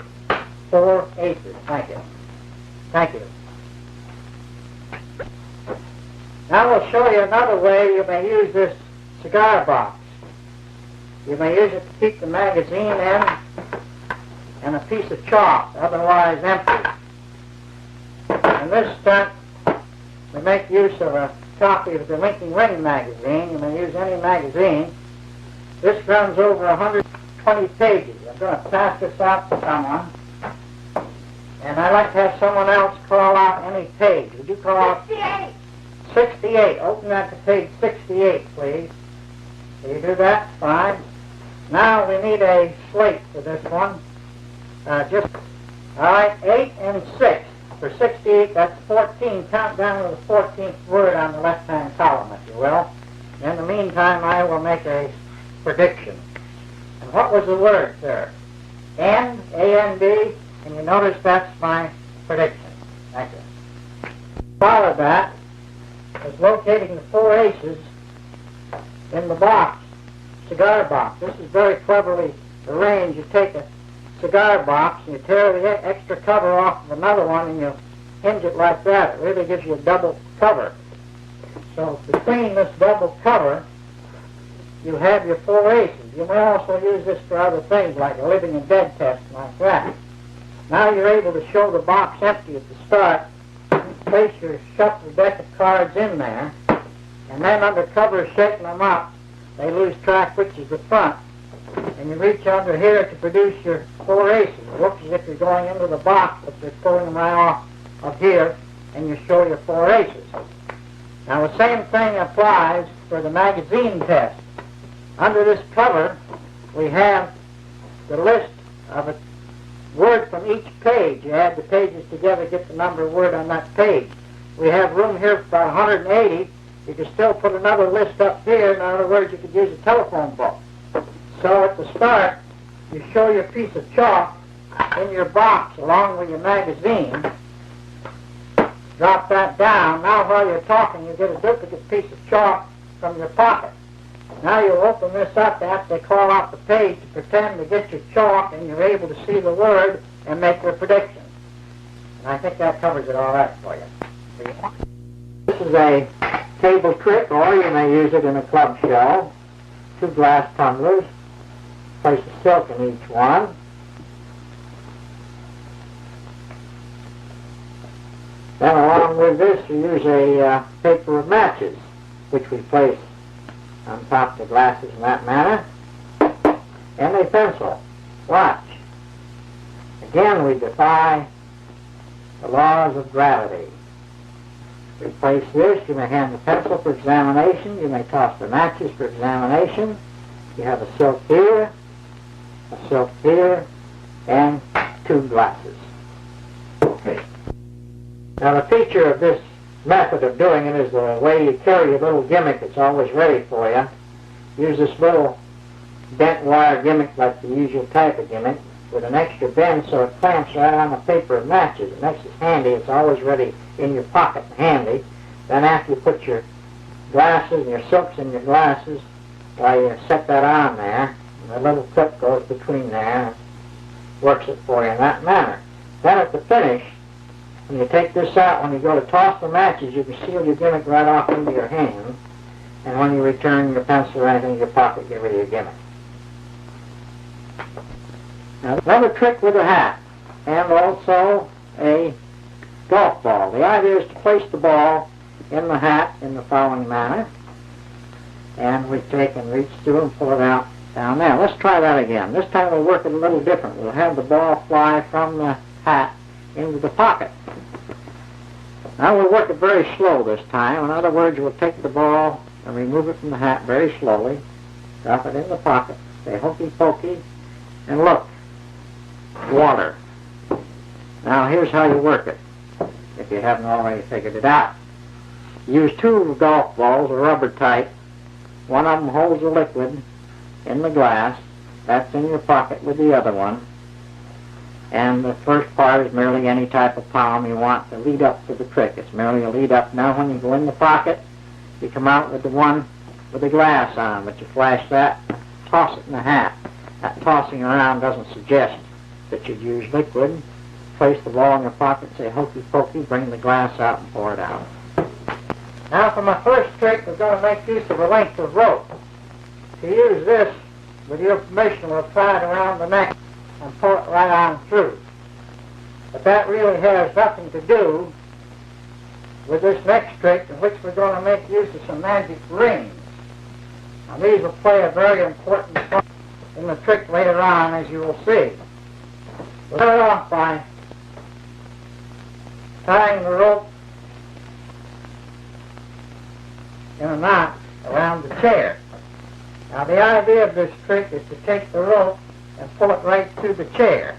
4 aces. Thank you. Thank you. Now we'll show you another way you may use this cigar box. You may use it to keep the magazine in and a piece of chalk, otherwise empty. In this stunt, we make use of a copy of the Lincoln Ring magazine. You may use any magazine. This runs over 120 pages. I'm going to pass this out to someone. And I'd like to have someone else call out any page. Would you call out? 68. 68. Open that to page 68, please. Can you do that? Fine. Now we need a slate for this one. All right, 8 and 6. For 68, that's 14. Count down to the 14th word on the left-hand column, if you will. In the meantime, I will make a prediction. And what was the word, sir? And, A-N-D, and you notice that's my prediction. Thank you. Follow that is locating the 4 aces in the box, cigar box. This is very cleverly arranged. You take a cigar box and you tear the extra cover off of another one and you hinge it like that. It really gives you a double cover. So between this double cover, you have your 4 aces. You may also use this for other things like a living and dead test like that. Now you're able to show the box empty at the start. Place your shuffled deck of cards in there, and then under cover of shaking them up, they lose track which is the front. And you reach under here to produce your 4 aces. It looks as if you're going into the box, but you're pulling them right off of here, and you show your 4 aces. Now the same thing applies for the magazine test. Under this cover, we have the list of a word from each page. You add the pages together, get the number of word on that page. We have room here for about 180. You can still put another list up here. In other words, you could use a telephone book. So at the start, you show your piece of chalk in your box along with your magazine. Drop that down. Now while you're talking, you get a duplicate piece of chalk from your pocket. Now you open this up after they call out the page to pretend to get your chalk, and you're able to see the word and make your prediction. And I think that covers it all right for you. This is a table trick, or you may use it in a club show. 2 glass tumblers. Place a silk in each one. Then along with this, you use a paper of matches, which we place on top of the glasses in that manner. And a pencil. Watch. Again, we defy the laws of gravity. We place this. You may hand the pencil for examination. You may toss the matches for examination. You have a silk here, and 2 glasses. Okay. Now the feature of this method of doing it is the way you carry your little gimmick that's always ready for you. Use this little bent wire gimmick like the usual type of gimmick with an extra bend so it clamps right on the paper of matches. It makes it handy. It's always ready in your pocket and handy. Then after you put your glasses and your silks in your glasses, you set that on there, and the little clip goes between there and works it for you in that manner. Then at the finish, when you take this out, when you go to toss the matches, you can seal your gimmick right off into your hand, and when you return your pencil or anything in your pocket, get rid of your gimmick. Now another trick with a hat, and also a golf ball. The idea is to place the ball in the hat in the following manner, and we take and reach through and pull it out down there. Let's try that again. This time we'll work it a little different. We'll have the ball fly from the hat into the pocket. Now we'll work it very slow this time. In other words, we'll take the ball and remove it from the hat very slowly, drop it in the pocket, say hokey pokey, and look, water. Now here's how you work it, if you haven't already figured it out. Use 2 golf balls, rubber type. One of them holds the liquid in the glass. That's in your pocket with the other one. And the first part is merely any type of palm you want to lead up to the trick. It's merely a lead up. Now when you go in the pocket, you come out with the one with the glass on, but you flash that, toss it in the hat. That tossing around doesn't suggest that you'd use liquid. Place the ball in your pocket, say hokey pokey, bring the glass out and pour it out. Now for my first trick, we're going to make use of a length of rope. To use this, with your permission, we'll tie it around the neck and pull it right on through. But that really has nothing to do with this next trick, in which we're going to make use of some magic rings. Now these will play a very important part in the trick later on, as you will see. We'll start off by tying the rope in a knot around the chair. Now the idea of this trick is to take the rope and pull it right through the chair.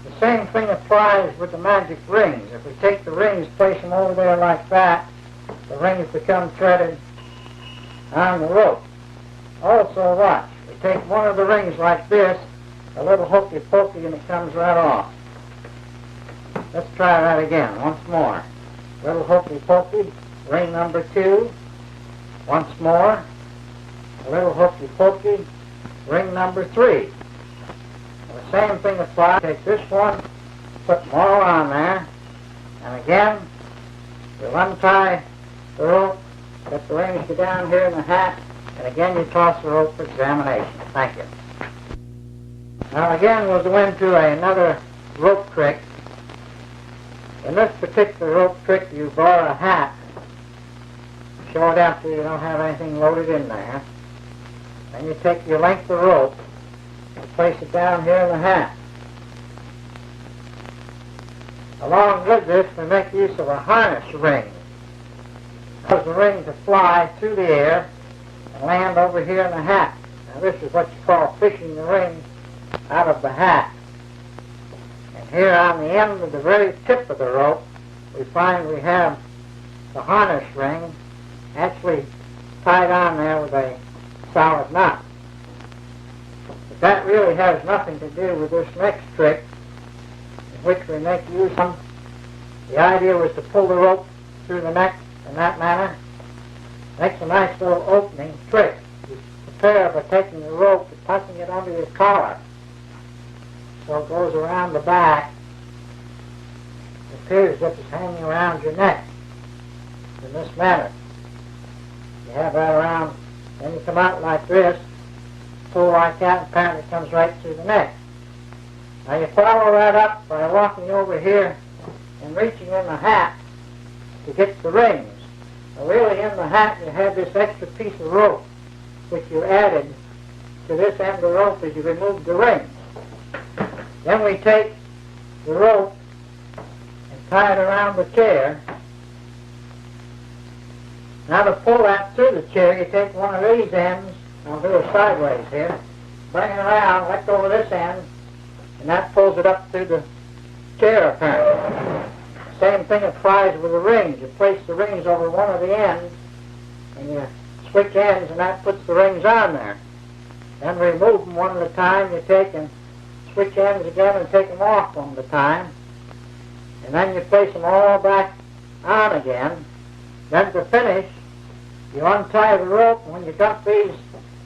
The same thing applies with the magic rings. If we take the rings, place them over there like that, the rings become threaded on the rope. Also watch, we take one of the rings like this, a little hokey pokey, and it comes right off. Let's try that again, once more. Little hokey pokey, ring number 2. Once more, a little hokey pokey, ring number 3. And the same thing applies. Take this one, put them all on there, and again, you'll untie the rope, let the rings go down here in the hat, and again you toss the rope for examination. Thank you. Now again we'll go into another rope trick. In this particular rope trick, you borrow a hat, show it after you don't have anything loaded in there. Then you take your length of rope and place it down here in the hat. Along with this, we make use of a harness ring. Cause the ring to fly through the air and land over here in the hat. Now this is what you call fishing the ring out of the hat. And here on the end of the very tip of the rope, we find we have the harness ring actually tied on there with a solid knot. that really has nothing to do with this next trick, in which we make use of. The idea was to pull the rope through the neck in that manner. Makes a nice little opening trick. You prepare by taking the rope and tucking it under your collar, so it goes around the back. It appears as if it's hanging around your neck in this manner. You have that around, then you come out like this, pull like that, and apparently it comes right through the neck. Now you follow that up by walking over here and reaching in the hat to get the rings. Now really in the hat you have this extra piece of rope which you added to this end of the rope as you removed the rings. Then we take the rope and tie it around the chair. Now to pull that through the chair, you take one of these ends, I'll do it sideways here, bring it around, let go of this end, and that pulls it up through the chair apparently. Same thing applies with the rings. You place the rings over one of the ends, and you switch ends, and that puts the rings on there. Then remove them one at a time. You take and switch ends again and take them off one at a time. And then you place them all back on again. Then to finish, you untie the rope, and when you dump these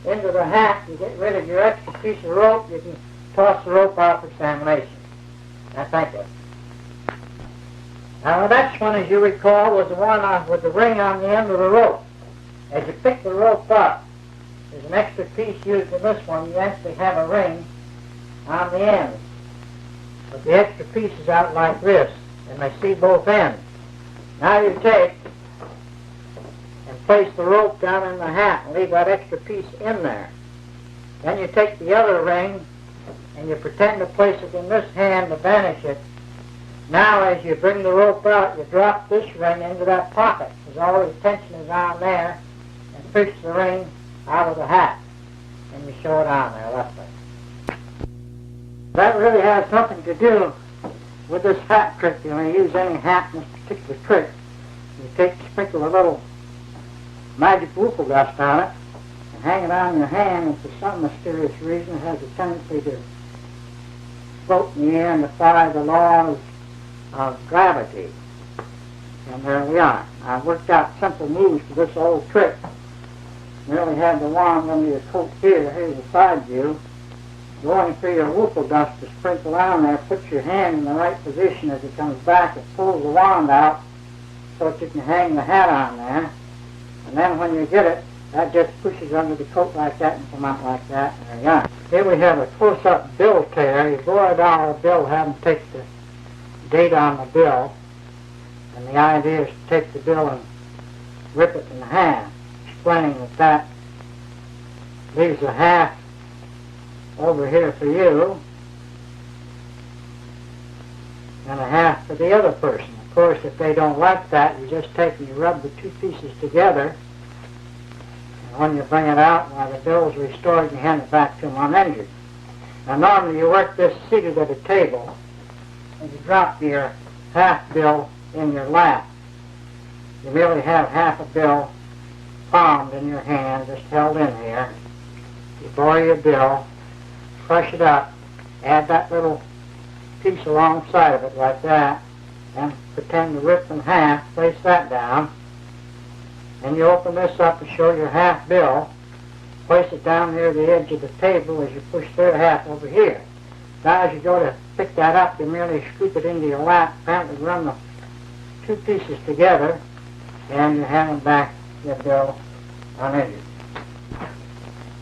into the hat, you get rid of your extra piece of rope, you can toss the rope out for examination. Now, thank you. Now, the next one, as you recall, was the one with the ring on the end of the rope. As you pick the rope up, there's an extra piece used in this one. You actually have a ring on the end. But the extra piece is out like this, and they see both ends. Now you take and place the rope down in the hat and leave that extra piece in there. Then you take the other ring and you pretend to place it in this hand to vanish it. Now as you bring the rope out, you drop this ring into that pocket, because all the tension is on there, and fish the ring out of the hat. And you show it on there that way. That really has nothing to do with this hat trick. You may use any hat in this particular trick. You sprinkle a little magic woofle dust on it and hang it on your hand, and for some mysterious reason it has a tendency to float in the air and defy the laws of gravity. And there we are. I've worked out simple moves for this old trick. Merely have the wand under your coat here. Here's a side view. Going through your woofle dust to sprinkle on there, put your hand in the right position as it comes back. It pulls the wand out so that you can hang the hat on there. And then when you get it, that just pushes under the coat like that and come out like that. And there you are. Here we have a close-up bill tear. You borrow a dollar bill, have them take the date on the bill. And the idea is to take the bill and rip it in half, explaining that that leaves a half over here for you and a half for the other person. Of course, if they don't like that, you just take and you rub the two pieces together, and when you bring it out, while the bill's restored, you hand it back to them uninjured. Now, normally you work this seated at a table, and you drop your half bill in your lap. You merely have half a bill palmed in your hand, just held in here. You borrow your bill, crush it up, add that little piece alongside of it like that, and pretend to rip in half, place that down. Then you open this up and show your half bill, place it down near the edge of the table as you push their half over here. Now as you go to pick that up, you merely scoop it into your lap, apparently run the two pieces together, and you hand back your bill uninjured.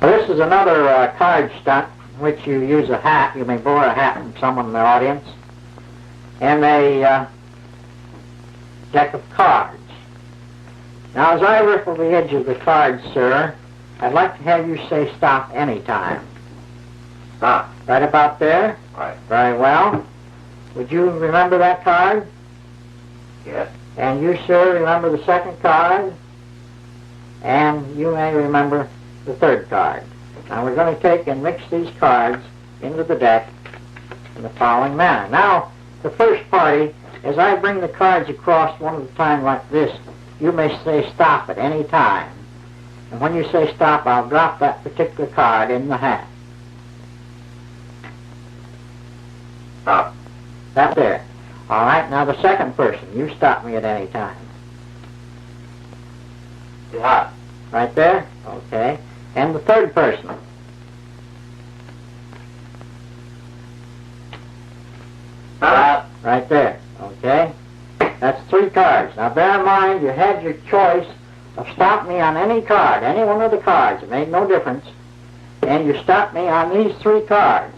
Well, this is another card stunt in which you use a hat. You may borrow a hat from someone in the audience, and a deck of cards. Now, as I riffle the edge of the cards, sir, I'd like to have you say stop any time. Stop. Right about there? Right. Very well. Would you remember that card? Yes. And you, sir, remember the second card? And you may remember the third card. Now we're going to take and mix these cards into the deck in the following manner. Now, the first party, as I bring the cards across one at a time like this, you may say stop at any time. And when you say stop, I'll drop that particular card in the hat. Stop. That there. All right, now the second person. You stop me at any time. Yeah. Right there? Okay. And the third person. Stop. Right there. Okay? That's 3 cards. Now bear in mind you had your choice of stop me on any card, any one of the cards. It made no difference. And you stopped me on these 3 cards.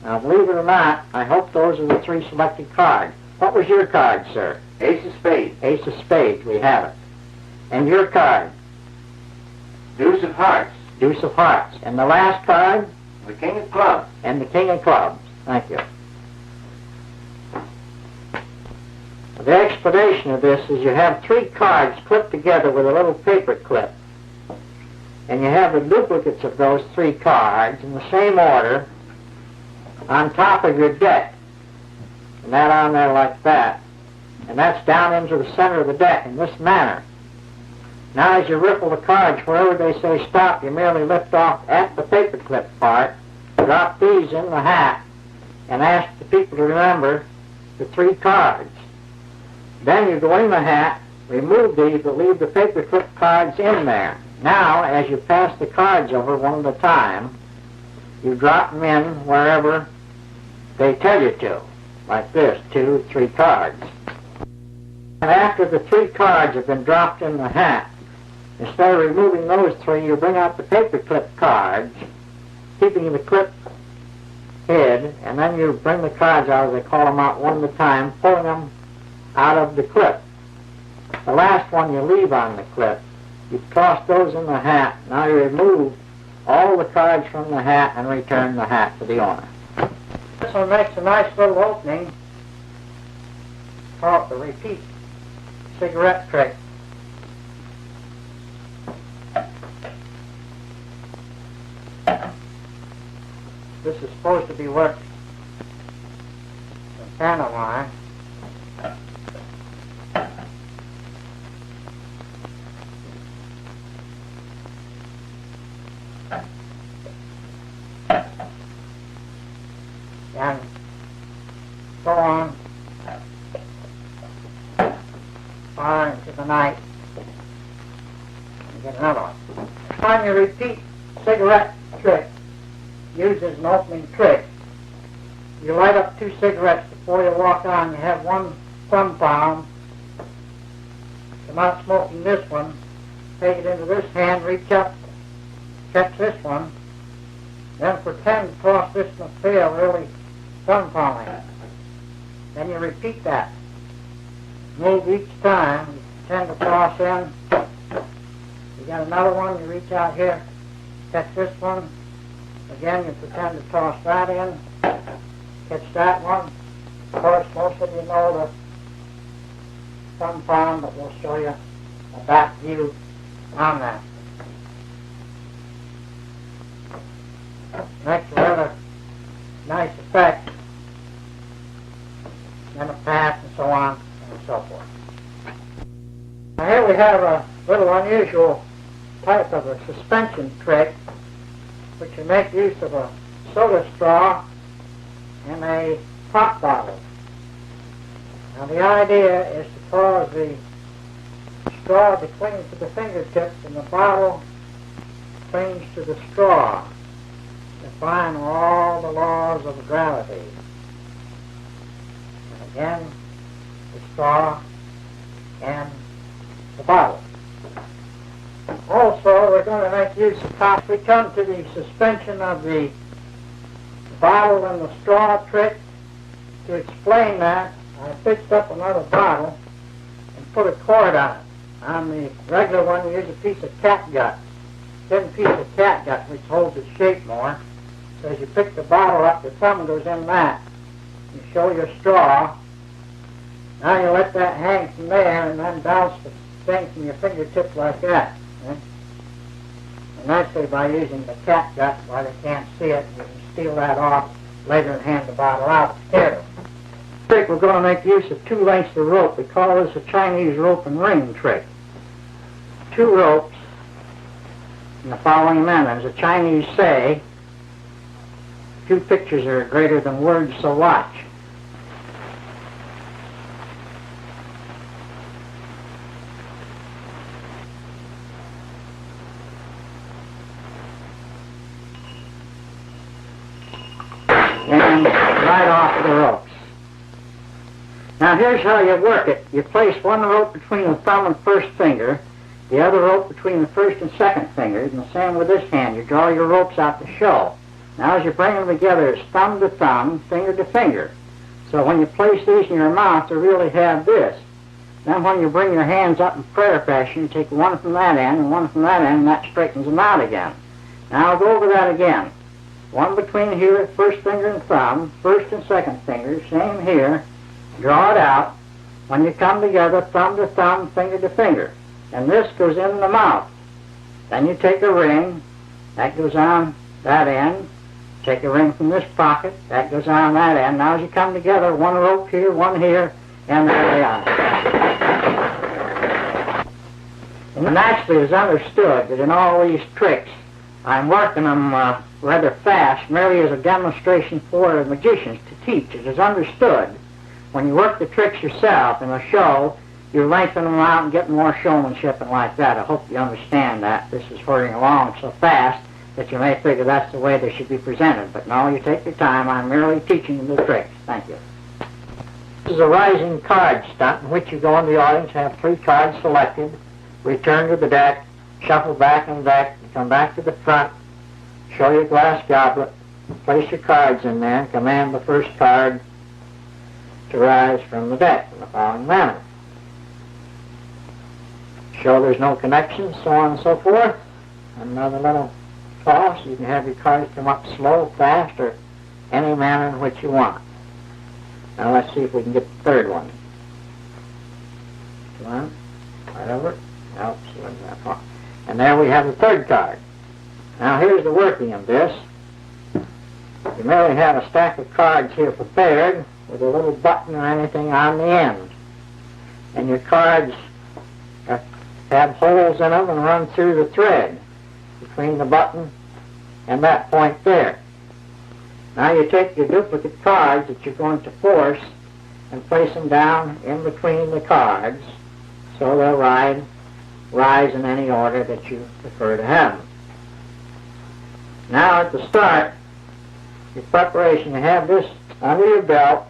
Now believe it or not, I hope those are the 3 selected cards. What was your card, sir? Ace of spades. Ace of spades, we have it. And your card? Deuce of hearts. Deuce of hearts. And the last card? The king of clubs. And the king of clubs. Thank you. The explanation of this is you have 3 cards clipped together with a little paper clip. And you have the duplicates of those 3 cards in the same order on top of your deck. And that on there like that. And that's down into the center of the deck in this manner. Now as you riffle the cards, wherever they say stop, you merely lift off at the paper clip part, drop these in the hat, and ask the people to remember the 3 cards. Then you go in the hat, remove these, but leave the paper clip cards in there. Now, as you pass the cards over one at a time, you drop them in wherever they tell you to, like this, 2, 3 cards. And after the 3 cards have been dropped in the hat, instead of removing those 3, you bring out the paper clip cards, keeping the clip hid, and then you bring the cards out, as they call them out, one at a time, pulling them out of the clip. The last one you leave on the clip. You toss those in the hat. Now you remove all the cards from the hat and return the hat to the owner. This one makes a nice little opening called the repeat cigarette trick. This is supposed to be worked in Panama. And so on, far into the night, and get another one. When you repeat cigarette trick, uses an opening trick. You light up 2 cigarettes before you walk on. You have one thumb palm. Come out smoking this one, take it into this hand, reach up, catch this one, then pretend to toss this in the pail, really thumb palming it. Then you repeat that. Move each time. You pretend to toss in. You got another one, you reach out here, catch this one. Again, you pretend to toss that in. Catch that one. Of course, most of you know the thumb palm, but we'll show you a back view on that. Makes a rather nice effect. Then a pass and so on and so forth. Now here we have a little unusual type of a suspension trick, which you make use of a soda straw and a pop bottle. Now the idea is to cause the straw to cling to the fingertips and the bottle clings to the straw, defying all the laws of gravity. And again, the straw and the bottle. Also, we're going to make use of top. We come to the suspension of the bottle and the straw trick. To explain that, I fixed up another bottle and put a cord on it. On the regular one, we use a piece of catgut, thin piece of catgut, which holds its shape more. So as you pick the bottle up, your thumb goes in that. You show your straw. Now you let that hang from there and then bounce the thing from your fingertips like that. And naturally, by using the catgut, while they can't see it, you can steal that off later and hand the bottle out scared. Trick, we're going to make use of 2 lengths of rope. We call this a Chinese rope and ring trick. 2 ropes in the following manner. As the Chinese say, 2 pictures are greater than words, so watch. right off the ropes. Now here's how you work it. You place one rope between the thumb and first finger, the other rope between the first and second fingers, and the same with this hand. You draw your ropes out to show. Now as you bring them together, it's thumb to thumb, finger to finger. So when you place these in your mouth, you really have this. Then when you bring your hands up in prayer fashion, you take one from that end and one from that end, and that straightens them out again. Now I'll go over that again. One between here, first finger and thumb, first and second fingers, same here. Draw it out. When you come together, thumb to thumb, finger to finger. And this goes in the mouth. Then you take a ring, that goes on that end. Take a ring from this pocket, that goes on that end. Now as you come together, one rope here, one here, and there they are. And naturally it's understood that in all these tricks, I'm working them rather fast, merely as a demonstration for the magicians to teach. It is understood. When you work the tricks yourself in a show, you lengthen them out and get more showmanship and like that. I hope you understand that. This is hurrying along so fast that you may figure that's the way they should be presented. But no, you take your time. I'm merely teaching you the tricks. Thank you. This is a rising card stunt in which you go in the audience, have 3 cards selected, return to the deck, shuffle back and deck, come back to the front, show your glass goblet, place your cards in there, and command the first card to rise from the deck in the following manner. Show there's no connection, so on and so forth. Another little toss. You can have your cards come up slow, fast, or any manner in which you want. Now let's see if we can get the third one. Come on. Right over. Oops, that far. And there we have the third card. Now here's the working of this. You merely have a stack of cards here prepared with a little button or anything on the end. And your cards have holes in them and run through the thread between the button and that point there. Now you take your duplicate cards that you're going to force and place them down in between the cards so they'll rise in any order that you prefer to have them. Now at the start, your preparation, you have this under your belt,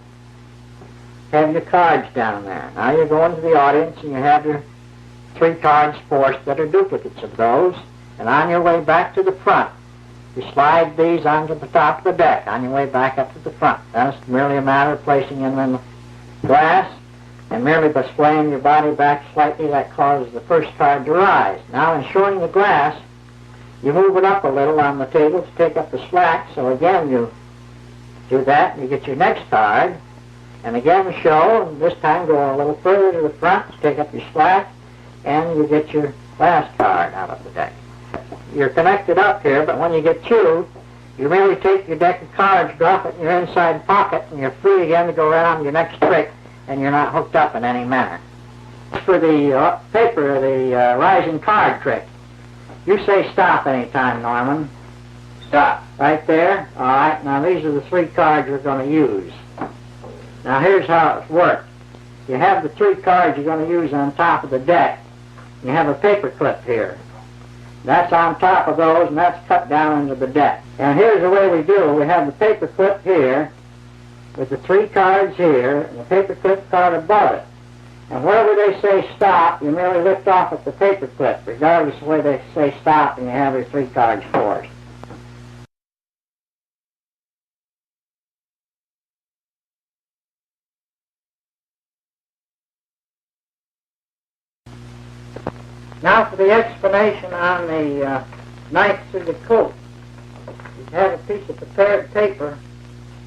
have your cards down there. Now you go into the audience and you have your 3 cards forced that are duplicates of those, and on your way back to the front, you slide these onto the top of the deck on your way back up to the front. That's merely a matter of placing them in the glass, and merely by swaying your body back slightly, that causes the first card to rise. Now in showing the glass, you move it up a little on the table to take up the slack, so again you do that, and you get your next card, and again show, and this time go a little further to the front to take up your slack, and you get your last card out of the deck. You're connected up here, but when you get through, you merely take your deck of cards, drop it in your inside pocket, and you're free again to go right on to your next trick, and you're not hooked up in any manner. For the paper, the rising card trick, you say stop anytime, Norman. Stop. Right there? All right, now these are the 3 cards you're going to use. Now here's how it works. You have the 3 cards you're going to use on top of the deck. You have a paper clip here. That's on top of those, and that's cut down into the deck. And here's the way we do. We have the paper clip here, with the 3 cards here, and the paper clip card above it. And wherever they say stop, you merely lift off at the paper clip, regardless of where they say stop, and you have your 3 cards forced. Now for the explanation on the knife through the coat. You have a piece of prepared paper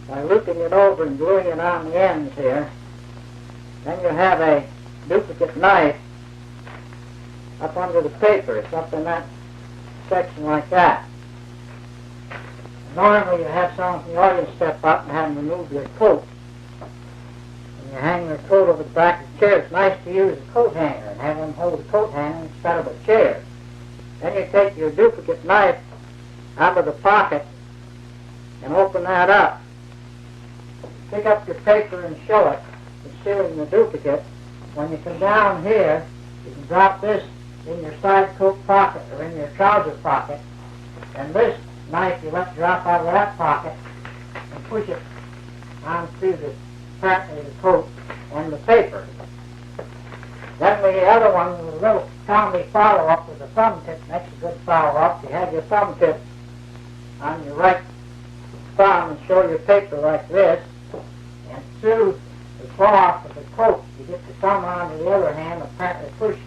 by looping it over and gluing it on the ends here. Then you have a duplicate knife up under the paper. It's up in that section like that. Normally you have someone from the audience step up and have them remove their coat. And you hang their coat over the back of the chair. It's nice to use a coat hanger and have them hold the coat hanger instead of a chair. Then you take your duplicate knife out of the pocket and open that up. Pick up your paper and show it, concealing the duplicate. When you come down here, you can drop this in your side coat pocket or in your trouser pocket, and this knife you let drop out of that pocket and push it onto the, apparently the coat and the paper. Then the other one, the little Tommy follow-up with the thumb tip, makes a good follow-up. You have your thumb tip on your right thumb and show your paper like this, and through the cloth of the coat, you get the thumb on the other hand, apparently push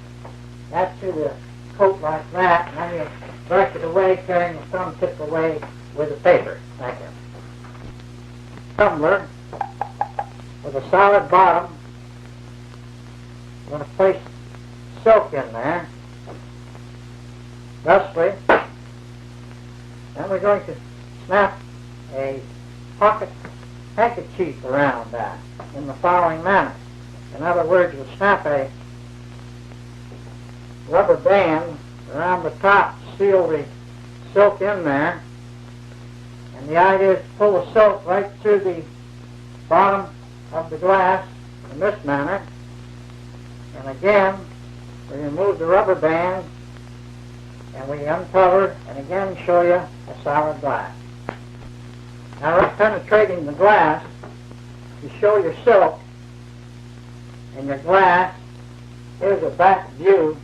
that to the coat like that, and then you brush it away, carrying the thumb tip away with the paper. Thank you. Tumbler with a solid bottom. I'm going to place silk in there, thusly. Then we're going to snap a pocket handkerchief around that in the following manner. In other words, we'll snap a rubber band around the top, seal the silk in there, and the idea is to pull the silk right through the bottom of the glass in this manner. And again, we remove the rubber band and we uncover and again show you a solid glass. Now, right penetrating the glass, you show your silk and your glass. Here's a back view.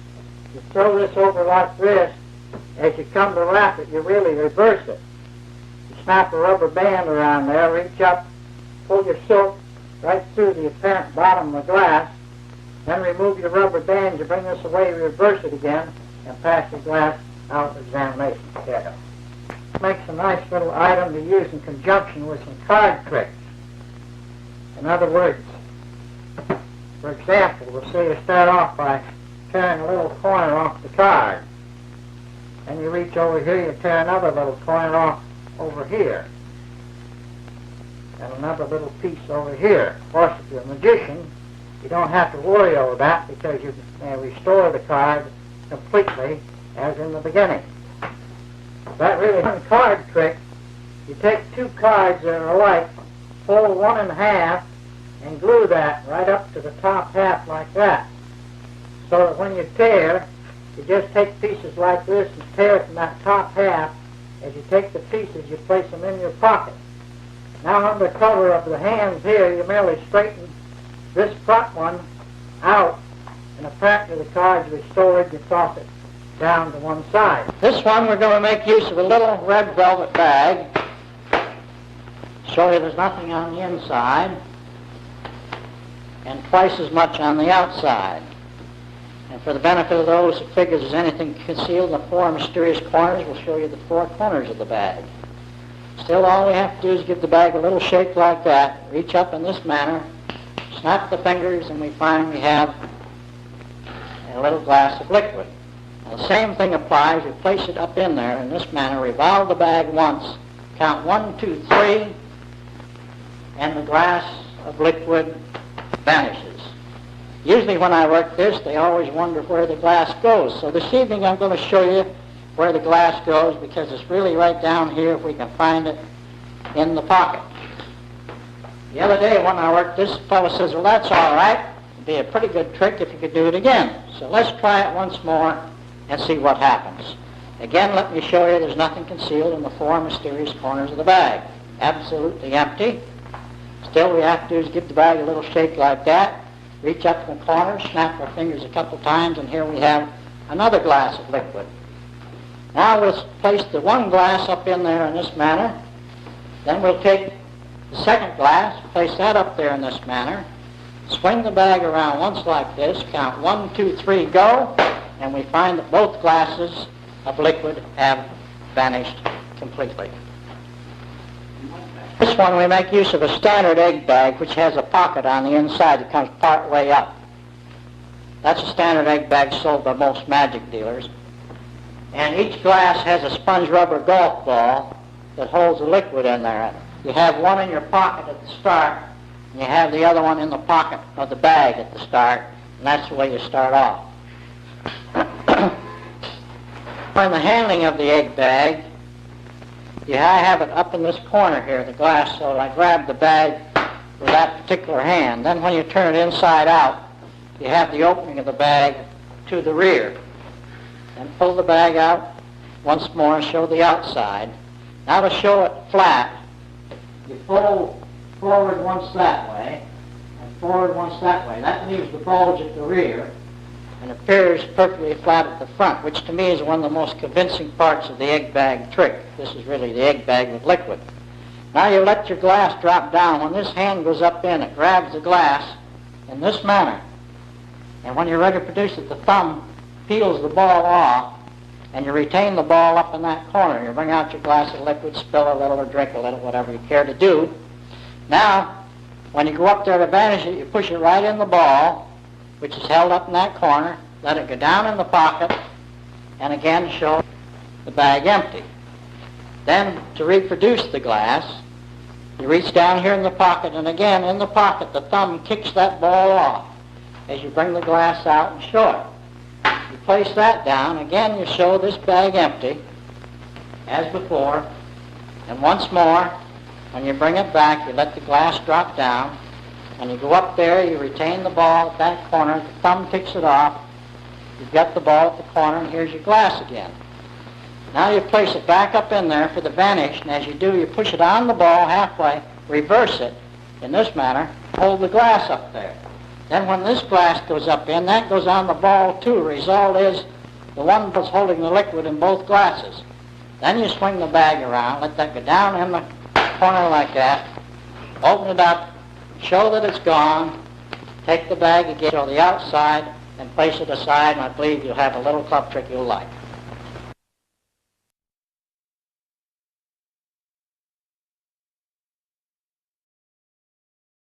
You throw this over like this. As you come to wrap it, you really reverse it. You snap a rubber band around there, reach up, pull your silk right through the apparent bottom of the glass, then remove your rubber band, you bring this away, reverse it again, and pass your glass out of examination schedule. Makes a nice little item to use in conjunction with some card tricks. In other words, for example, we'll say you start off by tearing a little corner off the card. And you reach over here, you tear another little corner off over here. And another little piece over here. Of course, if you're a magician, you don't have to worry over that because you can restore the card completely as in the beginning. That really one card trick, you take two cards that are alike, fold one in half, and glue that right up to the top half like that. So that when you tear, you just take pieces like this and tear from that top half. As you take the pieces, you place them in your pocket. Now under cover of the hands here, you merely straighten this front one out, and apparently the card's restored. You toss it down to one side. This one we're going to make use of a little red velvet bag. Show you there's nothing on the inside, and twice as much on the outside. And for the benefit of those who figure there's anything concealed in the four mysterious corners, we'll show you the four corners of the bag. Still, all we have to do is give the bag a little shake like that, reach up in this manner, snap the fingers, and we find we have a little glass of liquid. Now, the same thing applies. We place it up in there in this manner, revolve the bag once, count 1, 2, 3, and the glass of liquid vanishes. Usually when I work this, they always wonder where the glass goes. So this evening I'm going to show you where the glass goes, because it's really right down here if we can find it in the pocket. The other day when I worked this, fellow says, well, that's all right. It'd be a pretty good trick if you could do it again. So let's try it once more and see what happens. Again, let me show you there's nothing concealed in the four mysterious corners of the bag. Absolutely empty. Still, we have to do is give the bag a little shake like that, reach up in the corner, snap our fingers a couple times, and here we have another glass of liquid. Now we'll place the one glass up in there in this manner. Then we'll take the second glass, place that up there in this manner, swing the bag around once like this, count 1, 2, 3, go, and we find that both glasses of liquid have vanished completely. This one we make use of a standard egg bag which has a pocket on the inside that comes part way up. That's a standard egg bag sold by most magic dealers. And each glass has a sponge rubber golf ball that holds the liquid in there. You have one in your pocket at the start, and you have the other one in the pocket of the bag at the start, and that's the way you start off. In the handling of the egg bag, I have it up in this corner here, the glass, so I grab the bag with that particular hand. Then when you turn it inside out, you have the opening of the bag to the rear. And pull the bag out once more and show the outside. Now to show it flat, you fold forward once that way, and forward once that way. That leaves the bulge at the rear, and appears perfectly flat at the front, which to me is one of the most convincing parts of the egg bag trick. This is really the egg bag with liquid. Now you let your glass drop down. When this hand goes up in, it grabs the glass in this manner. And when you're ready to produce it, the thumb peels the ball off, and you retain the ball up in that corner. You bring out your glass of liquid, spill a little or drink a little, whatever you care to do. Now, when you go up there to vanish it, you push it right in the ball, which is held up in that corner, let it go down in the pocket, and again show the bag empty. Then, to reproduce the glass, you reach down here in the pocket, and again, in the pocket, the thumb kicks that ball off as you bring the glass out and show it. You place that down, again you show this bag empty, as before, and once more, when you bring it back, you let the glass drop down, and you go up there, you retain the ball at that corner, the thumb kicks it off, you've got the ball at the corner, and here's your glass again. Now you place it back up in there for the vanish, and as you do, you push it on the ball halfway, reverse it in this manner, hold the glass up there. Then when this glass goes up in, that goes on the ball too. The result is the one that's holding the liquid in both glasses. Then you swing the bag around, let that go down in the corner like that, open it up, show that it's gone, take the bag again, show the outside, and place it aside, and I believe you'll have a little club trick you'll like.